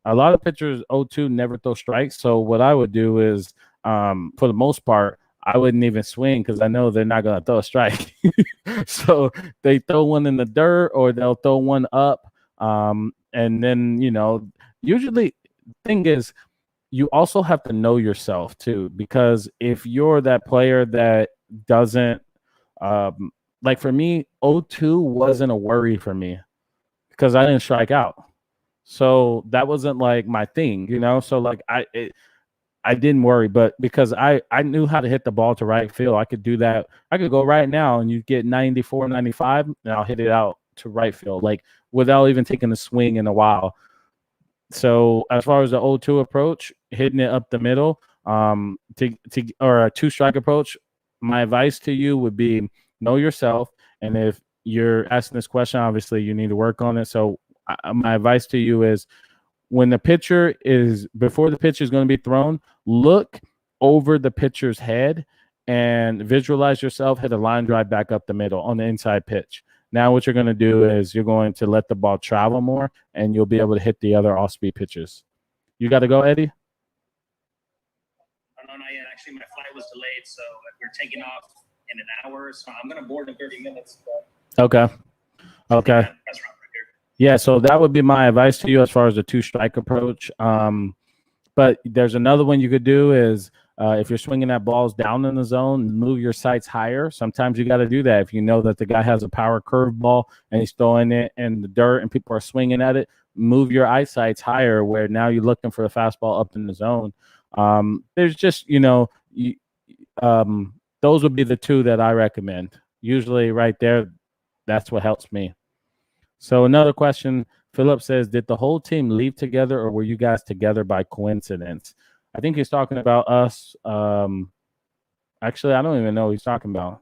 A lot of pitchers 0-2 never throw strikes. So what I would do is, for the most part, I wouldn't even swing because I know they're not going to throw a strike. So they throw one in the dirt or they'll throw one up. And then, usually the thing is you also have to know yourself too, because if you're that player that doesn't like for me, 0-2 wasn't a worry for me because I didn't strike out. So that wasn't like my thing, So like I didn't worry, but because I knew how to hit the ball to right field, I could do that. I could go right now and you get 94, 95, and I'll hit it out to right field, like without even taking a swing in a while. So as far as the 0-2 approach, hitting it up the middle, or a two strike approach, my advice to you would be know yourself. And if you're asking this question, obviously you need to work on it. So my advice to you is before the pitch is going to be thrown, look over the pitcher's head and visualize yourself hit a line drive back up the middle on the inside pitch. Now what you're going to do is you're going to let the ball travel more and you'll be able to hit the other off-speed pitches. You got to go, Eddie? No, not yet. Actually, my flight was delayed, so we're taking off in an hour. So I'm going to board in 30 minutes. Okay. Yeah, so that would be my advice to you as far as the two strike approach. But there's another one you could do is if you're swinging at balls down in the zone, move your sights higher. Sometimes you got to do that. If you know that the guy has a power curve ball and he's throwing it in the dirt and people are swinging at it, move your eyesights higher, where now you're looking for a fastball up in the zone. There's just, those would be the two that I recommend. Usually right there, that's what helps me. So another question, Philip says, did the whole team leave together, or were you guys together by coincidence? I think he's talking about us. Actually, I don't even know what he's talking about.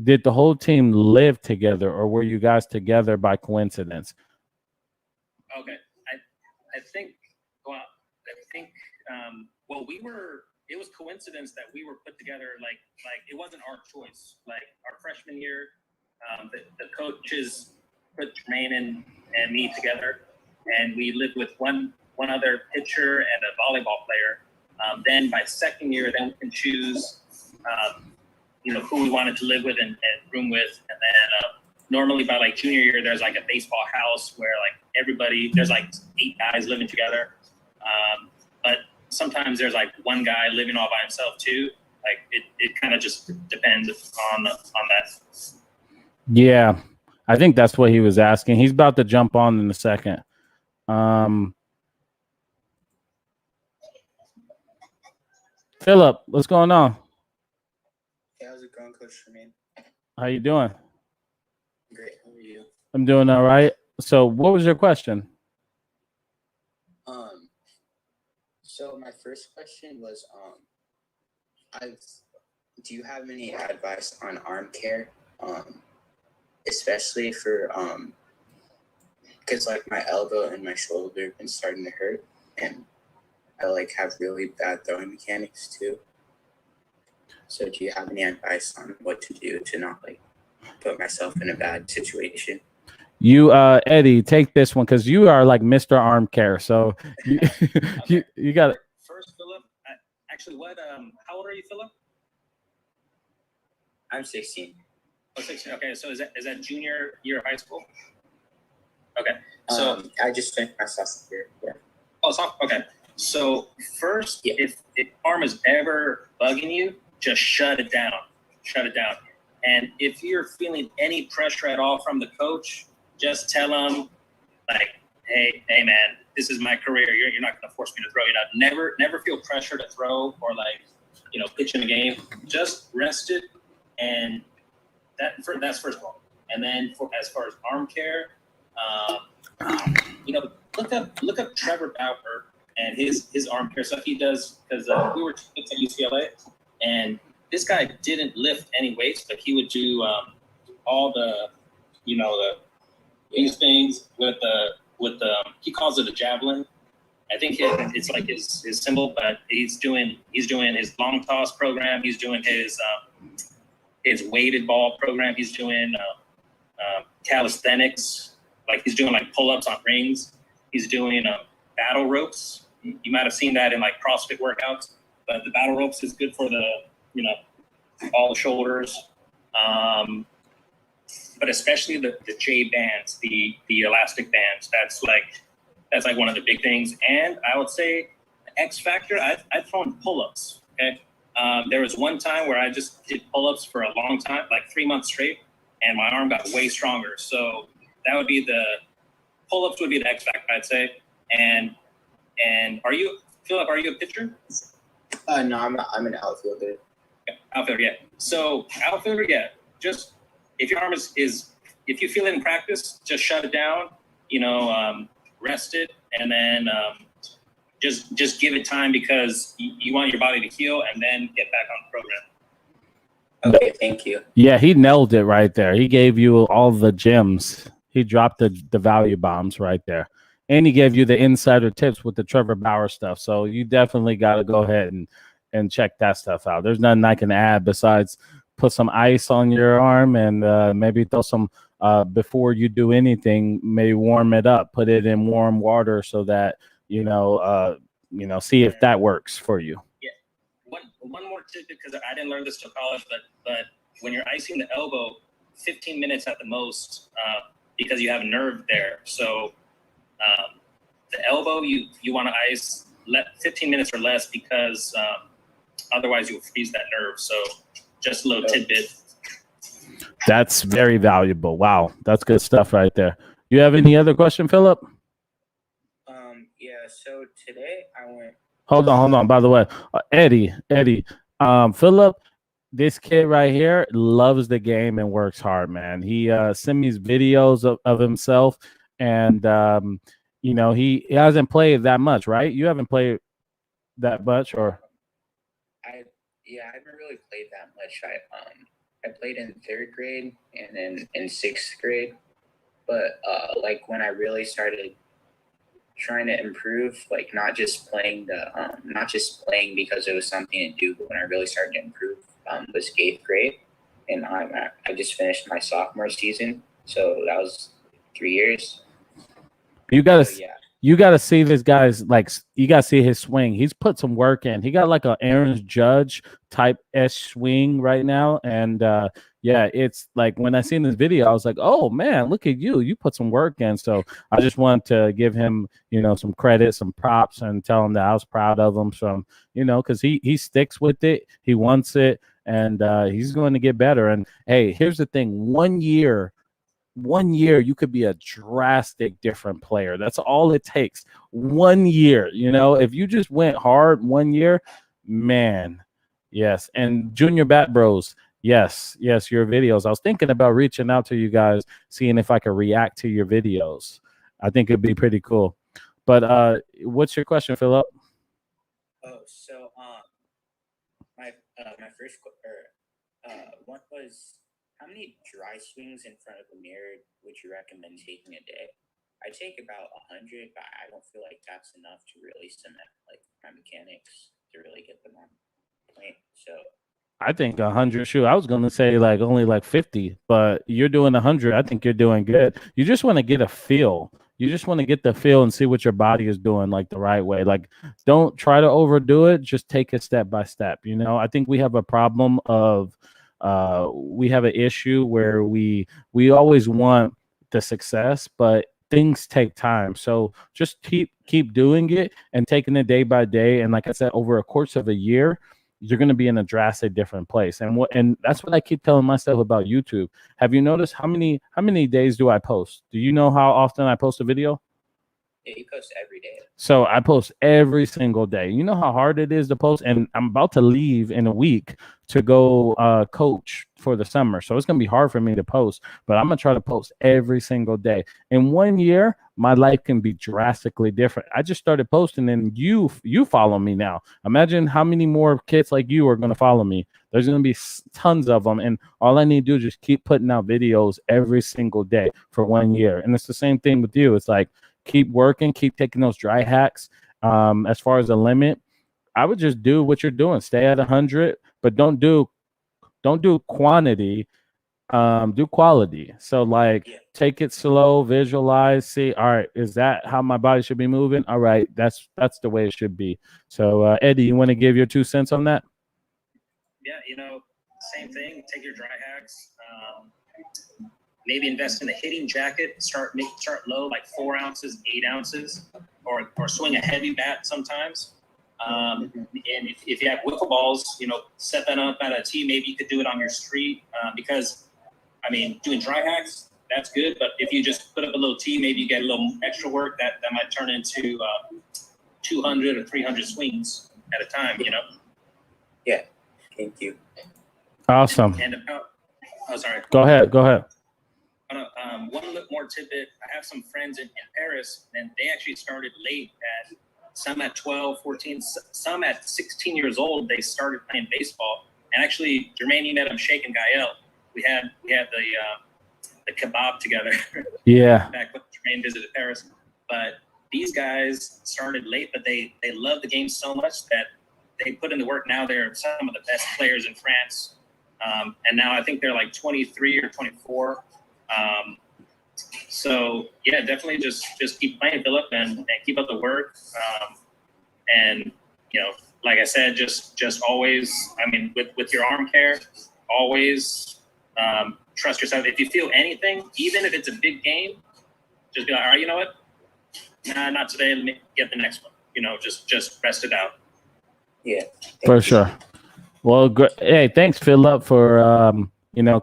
Did the whole team live together, or were you guys together by coincidence? Okay, I think it was coincidence that we were put together. Like it wasn't our choice. Like our freshman year, the coaches put Jermaine and me together, and we lived with one other pitcher and a volleyball player. Then by second year, then we can choose, who we wanted to live with and room with. And then normally by like junior year, there's like a baseball house where like there's like 8 guys living together. But sometimes there's like one guy living all by himself too. Like it kind of just depends on that. Yeah, I think that's what he was asking. He's about to jump on in a second. Philip, what's going on? Hey, how's it going, Coach Jermaine? How you doing? Great. How are you? I'm doing all right. So what was your question? So my first question was, do you have any advice on arm care? Especially for, because like my elbow and my shoulder have been starting to hurt, and I like have really bad throwing mechanics too. So do you have any advice on what to do to not like put myself in a bad situation? You, Eddie, take this one because you are like Mr. Arm Care. So you, you got it. First, Philip. Actually, how old are you, Philip? I'm 16. Oh, 16. Okay, so is that junior year of high school? Okay, so I just finished my sophomore year. Yeah. Oh, okay. So first, if arm is ever bugging you, just shut it down. Shut it down. And if you're feeling any pressure at all from the coach, just tell him, like, hey, man, this is my career. You're not going to force me to throw. Never feel pressure to throw or pitch in a game. Just rest it, and that's first of all. And then as far as arm care, look up Trevor Bauer and his arm care stuff he does, because we were kids at UCLA, and this guy didn't lift any weights, but he would do all the these things with the he calls it a javelin. I think it's like his symbol, but he's doing his long toss program. He's doing his weighted ball program. He's doing calisthenics, like he's doing like pull-ups on rings. He's doing battle ropes. You might have seen that in like CrossFit workouts, but the battle ropes is good for the all the shoulders. But especially the J bands, the elastic bands. That's like one of the big things. And I would say X factor, I've thrown pull-ups. Okay. There was one time where I just did pull-ups for a long time, like 3 months straight, and my arm got way stronger. So that would be pull-ups would be the X factor, I'd say. And Philip, are you a pitcher? No, I'm an outfielder. Okay. Outfielder, yeah. So outfielder, yeah. Just if your arm is if you feel it in practice, just shut it down. Rest it, and then just give it time, because you want your body to heal, and then get back on the program. Okay, thank you. Yeah, he nailed it right there. He gave you all the gems. He dropped the value bombs right there. And he gave you the insider tips with the Trevor Bauer stuff. So you definitely got to go ahead and check that stuff out. There's nothing I can add besides put some ice on your arm and maybe throw some, before you do anything, maybe warm it up, put it in warm water so that, see if that works for you. Yeah. One more tip, because I didn't learn this till college, but when you're icing the elbow, 15 minutes at the most, because you have a nerve there. So the elbow, you want to ice 15 minutes or less, because otherwise you'll freeze that nerve. So just a little tidbit. That's very valuable. Wow, that's good stuff right there. You have any other question, Philip? Yeah, so today I went. Hold on. By the way, Eddie, Philip, this kid right here loves the game and works hard, man. He sent me videos of himself, and you know, he hasn't played that much, right? You haven't played that much, or I haven't really played that much. I played in 3rd grade and then in 6th grade, but like when I really started trying to improve, like not just playing because it was something to do, but when I really started to improve was 8th grade, and I just finished my sophomore season, so that was 3 years. you gotta So, yeah. you gotta see this guy's like you gotta see his swing. He's put some work in. He got like a Aaron Judge type swing right now, and yeah, it's like when I seen this video, I was like, oh man, look at you. You put some work in. So I just want to give him, you know, some credit, some props, and tell him that I was proud of him. From, you know, because he sticks with it, he wants it, and he's going to get better. And hey, here's the thing: 1 year you could be a drastic different player. That's all it takes. 1 year, you know, if you just went hard 1 year, man. Yes. And Junior Bat Bros, yes, your videos. I was thinking about reaching out to you guys, seeing if I could react to your videos. I think it'd be pretty cool. But what's your question, Philip? Oh, so my first one was, how many dry swings in front of the mirror would you recommend taking a day? I take about 100, but I don't feel like that's enough to really cement like my mechanics to really get them on point. So I think 100. Shoot, I was gonna say like only like 50, but you're doing 100. I think you're doing good. You just want to get a feel. You just want to get the feel and see what your body is doing like the right way. Like, don't try to overdo it. Just take it step by step. You know, I think we have a problem of we have an issue where we always want the success, but things take time. So just keep doing it and taking it day by day. And like I said, over a course of a year, you're going to be in a drastic different place. And that's what I keep telling myself about YouTube. Have you noticed how many days do I post? Do you know how often I post a video? yeah, you post every day. So I post every single day. You know how hard it is to post, and I'm about to leave in a week to go coach for the summer. So it's going to be hard for me to post, but I'm going to try to post every single day. In 1 year, my life can be drastically different. I just started posting, and you follow me now. Imagine how many more kids like you are going to follow me. There's going to be tons of them, and all I need to do is just keep putting out videos every single day for 1 year. And it's the same thing with you. It's like, keep working, keep taking those dry hacks. As far as the limit, I would just do what you're doing. Stay at 100, but don't do quantity. Do quality. So like, take it slow, visualize, see, all right, is that how my body should be moving? All right, that's the way it should be. So Eddie, you want to give your 2 cents on that? Yeah, same thing. Take your dry hacks. Maybe invest in a hitting jacket. Start low, like 4 ounces, 8 ounces, or swing a heavy bat sometimes. And if you have wiffle balls, set that up at a tee. Maybe you could do it on your street because, doing dry hacks, that's good. But if you just put up a little tee, maybe you get a little extra work that might turn into 200 or 300 swings at a time. Yeah, thank you. Awesome. And sorry. Go ahead. One more tidbit. I have some friends in Paris, and they actually started late some at 12, 14, some at 16 years old. They started playing baseball. And actually, Jermaine, you met him, Sheikh and Gael. We had the kebab together. Yeah. Back when Jermaine visited Paris. But these guys started late, but they love the game so much that they put in the work. Now they're some of the best players in France. And now I think they're like 23 or 24. So yeah, definitely just keep playing, Philip, and keep up the work. And like I said, just always, with your arm care, always trust yourself. If you feel anything, even if it's a big game, just be like, all right, you know what? Nah, not today. Let me get the next one. Just rest it out. Yeah, for sure. Well, hey, thanks, Philip, for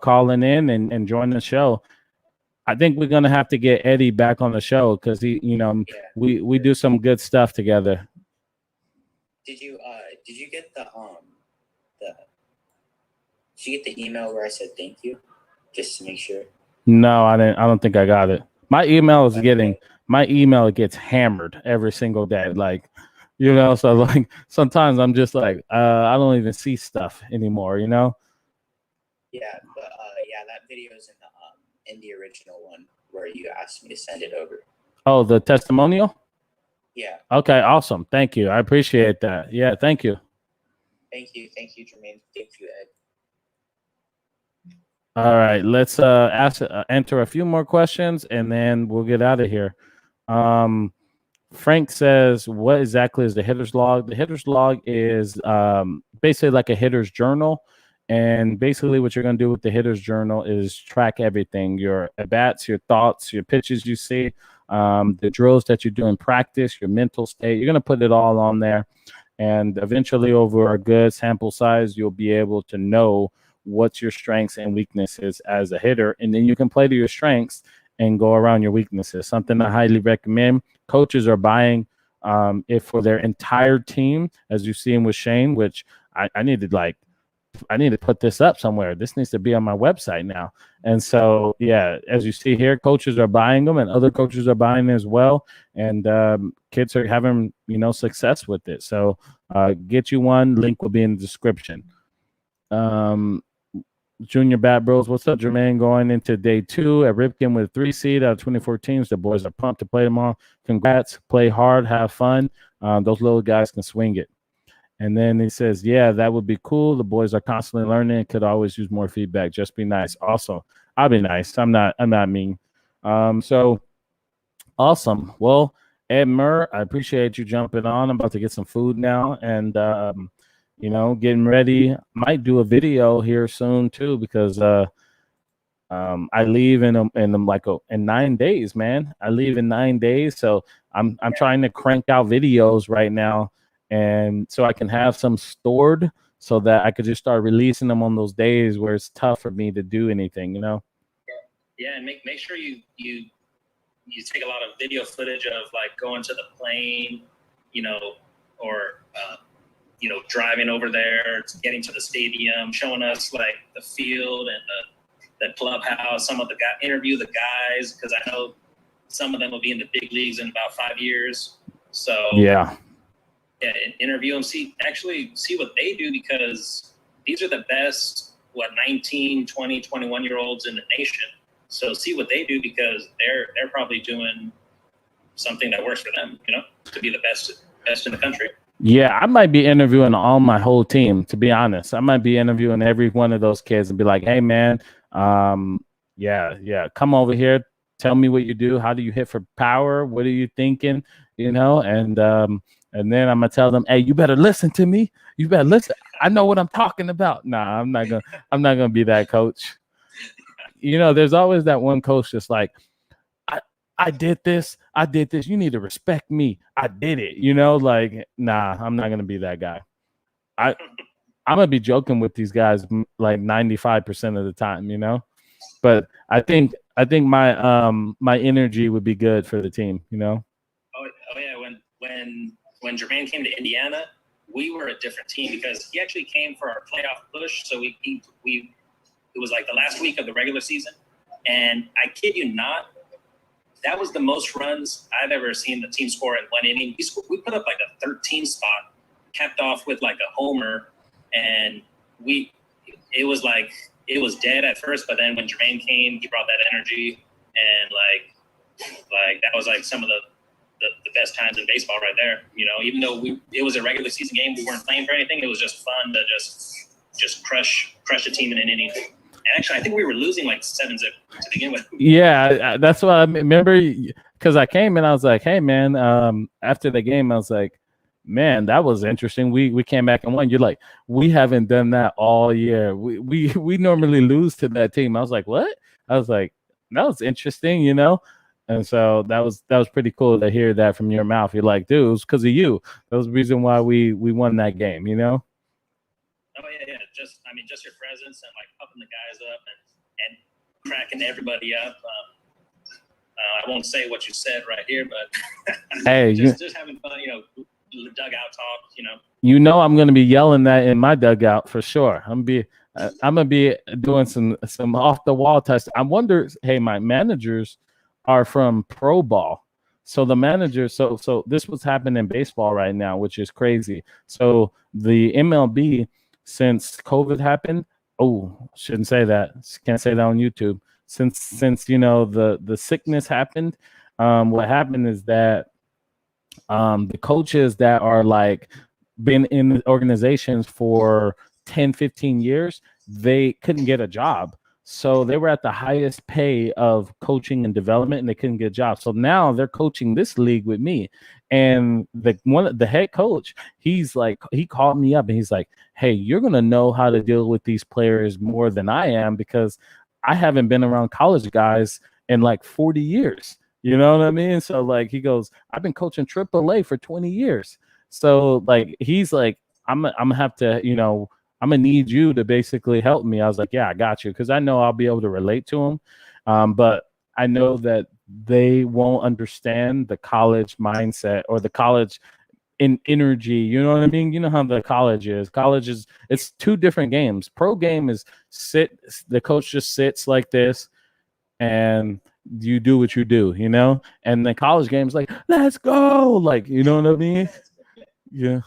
calling in and joining the show. I think we're gonna have to get Eddie back on the show because he, Yeah. we do some good stuff together. Did you get the did you get the email where I said thank you? Just to make sure. No, I didn't. I don't think I got it. My email is Okay. my email gets hammered every single day. Like, so like sometimes I'm just like, I don't even see stuff anymore, Yeah, but yeah, that video is in the original one where you asked me to send it over. Oh, the testimonial? Yeah. Okay, awesome. Thank you. I appreciate that. Yeah, thank you. Thank you, Jermaine. Thank you, Ed. All right, let's enter a few more questions and then we'll get out of here. Frank says, what exactly is the hitter's log? The hitter's log is basically like a hitter's journal. And basically what you're going to do with the hitter's journal is track everything, your at-bats, your thoughts, your pitches you see, the drills that you do in practice, your mental state. You're going to put it all on there. And eventually over a good sample size, you'll be able to know what's your strengths and weaknesses as a hitter. And then you can play to your strengths and go around your weaknesses. Something I highly recommend. Coaches are buying it for their entire team, as you've seen with Shane, which I need to put this up somewhere. This needs to be on my website now. And so, yeah, as you see here, coaches are buying them and other coaches are buying as well. And kids are having, success with it. So get you one. Link will be in the description. Junior Bat Bros, what's up, Jermaine? Going into day 2 at Ripken with 3 seed out of 24 teams. The boys are pumped to play tomorrow. Congrats. Play hard. Have fun. Those little guys can swing it. And then he says, yeah, that would be cool. The boys are constantly learning. Could always use more feedback. Just be nice. Also, I'll be nice. I'm not mean. So awesome. Well, Ed Murr, I appreciate you jumping on. I'm about to get some food now and getting ready. Might do a video here soon too because I leave in 9 days, man. I leave in 9 days, so I'm trying to crank out videos right now, and so I can have some stored so that I could just start releasing them on those days where it's tough for me to do anything, Yeah, and make sure you take a lot of video footage of like going to the plane, or driving over there, getting to the stadium, showing us like the field and the clubhouse. Some of the interview the guys because I know some of them will be in the big leagues in about 5 years. So yeah, interview them, see what they do because these are the best 19, 20, 21-year-olds in the nation. So see what they do because they're probably doing something that works for them, to be the best in the country. Yeah, I might be interviewing all my whole team, to be honest. I might be interviewing every one of those kids and be like, hey, man, yeah, come over here. Tell me what you do. How do you hit for power? What are you thinking? And then I'm going to tell them, hey, you better listen to me. You better listen. I know what I'm talking about. Nah, I'm not going to be that coach. There's always that one coach that's like, I did this. You need to respect me. I did it. Nah, I'm not going to be that guy. I'm going to be joking with these guys like 95% of the time, but I think my energy would be good for the team, Oh yeah. When Jermaine came to Indiana, we were a different team because he actually came for our playoff push. So it was like the last week of the regular season. And I kid you not, that was the most runs I've ever seen the team score in one inning. We put up like a 13 spot, capped off with like a homer, and it was dead at first, but then when Jermaine came, he brought that energy, and like that was like some of the best times in baseball right there. Even though it was a regular season game, we weren't playing for anything. It was just fun to just crush a team in an inning. Actually, I think we were losing like 7-0 to begin with. Yeah, that's what I remember because I came and I was like, hey, man, after the game, I was like, man, that was interesting. We came back and won. You're like, we haven't done that all year. We normally lose to that team. I was like, what? I was like, that was interesting, And so that was pretty cool to hear that from your mouth. You're like, dude, it was because of you. That was the reason why we won that game, Oh yeah. Just your presence and like pumping the guys up and cracking everybody up. I won't say what you said right here, but Hey, just having fun, dugout talk, You know I'm gonna be yelling that in my dugout for sure. I'm gonna be doing some off the wall tests. I wonder. Hey, my managers are from pro ball, so the managers. So this was happening in baseball right now, which is crazy. So the MLB, since COVID happened. Oh, shouldn't say that. Can't say that on YouTube. Since the sickness happened, what happened is that the coaches that are like been in organizations for 10, 15 years, they couldn't get a job. So they were at the highest pay of coaching and development, and they couldn't get a job. So now they're coaching this league with me. And the head coach, he called me up and he's like, "Hey, you're gonna know how to deal with these players more than I am because I haven't been around college guys in like 40 years." You know what I mean? So like he goes, "I've been coaching AAA for 20 years." So like he's like, I'm gonna have to, I'm gonna need you to basically help me. I was like, "Yeah, I got you," because I know I'll be able to relate to him. But I know that they won't understand the college mindset or the college in energy. You know what I mean? You know how the college is. College is it's two different games. Pro game is the coach just sits like this and you do what you do, and the college game's like, let's go, like, you know what I mean? Yeah. Yeah, and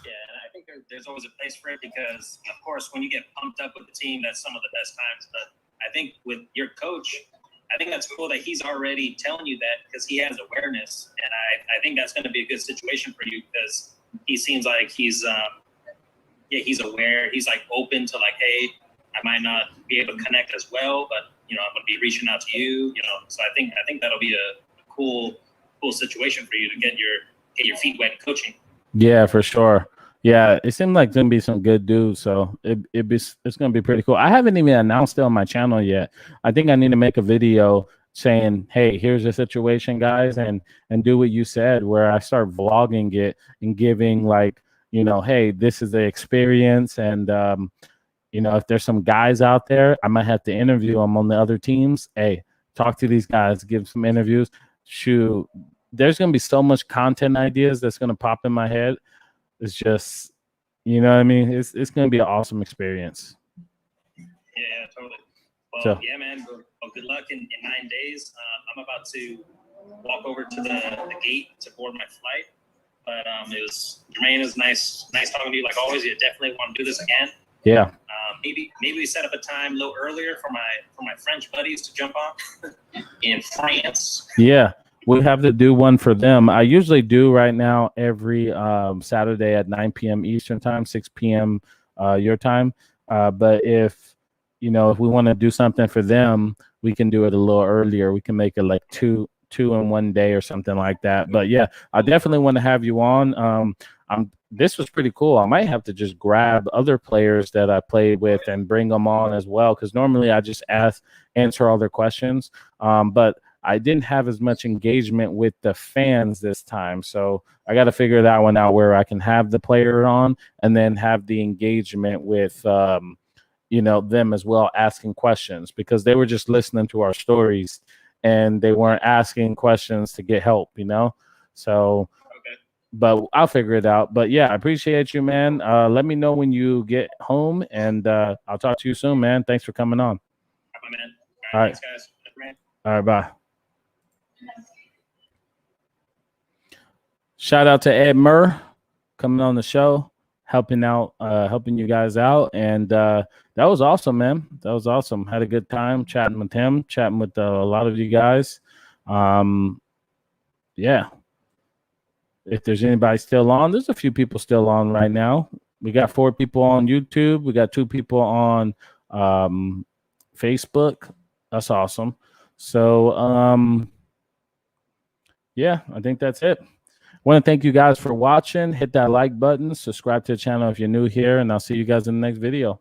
I think there's always a place for it because, of course, when you get pumped up with the team, that's some of the best times. But I think with your coach, I think that's cool that he's already telling you that because he has awareness, and I think that's going to be a good situation for you because he seems like he's aware. He's like open to like, hey, I might not be able to connect as well, but I'm going to be reaching out to you. So I think that'll be a cool situation for you to get your feet wet in coaching. Yeah, for sure. Yeah, it seemed like gonna be some good dudes, so it's gonna be pretty cool. I haven't even announced it on my channel yet. I think I need to make a video saying, "Hey, here's the situation, guys," and do what you said, where I start vlogging it and giving like, hey, this is the experience, and if there's some guys out there, I might have to interview them on the other teams. Hey, talk to these guys, give some interviews. Shoot, there's going to be so much content ideas that's going to pop in my head. It's just, you know what I mean? It's going to be an awesome experience. Yeah, totally. Well, yeah, man. Well, good luck in 9 days. I'm about to walk over to the gate to board my flight. But Jermaine, it was nice talking to you like always. You definitely want to do this again. Yeah. Maybe we set up a time a little earlier for my French buddies to jump on in France. Yeah, we have to do one for them. I usually do right now every Saturday at 9 p.m. Eastern time, 6 p.m. Your time. But if we want to do something for them, we can do it a little earlier. We can make it like two in one day or something like that. But yeah, I definitely want to have you on. This was pretty cool. I might have to just grab other players that I played with and bring them on as well, because normally I just answer all their questions. But I didn't have as much engagement with the fans this time, so I got to figure that one out where I can have the player on and then have the engagement with them as well, asking questions, because they were just listening to our stories and they weren't asking questions to get help, so but I'll figure it out. But yeah, I appreciate you, man. Let me know when you get home, and I'll talk to you soon, man. Thanks for coming on. Bye, man. All right. Thanks, guys. All right, bye. Shout out to Ed Murr coming on the show, helping you guys out, and that was awesome, man. That was awesome. Had a good time chatting with him, chatting with a lot of you guys. Yeah. If there's anybody still on, there's a few people still on right now. We got 4 people on YouTube. We got 2 people on Facebook. That's awesome. So, yeah, I think that's it. I want to thank you guys for watching. Hit that like button. Subscribe to the channel if you're new here, and I'll see you guys in the next video.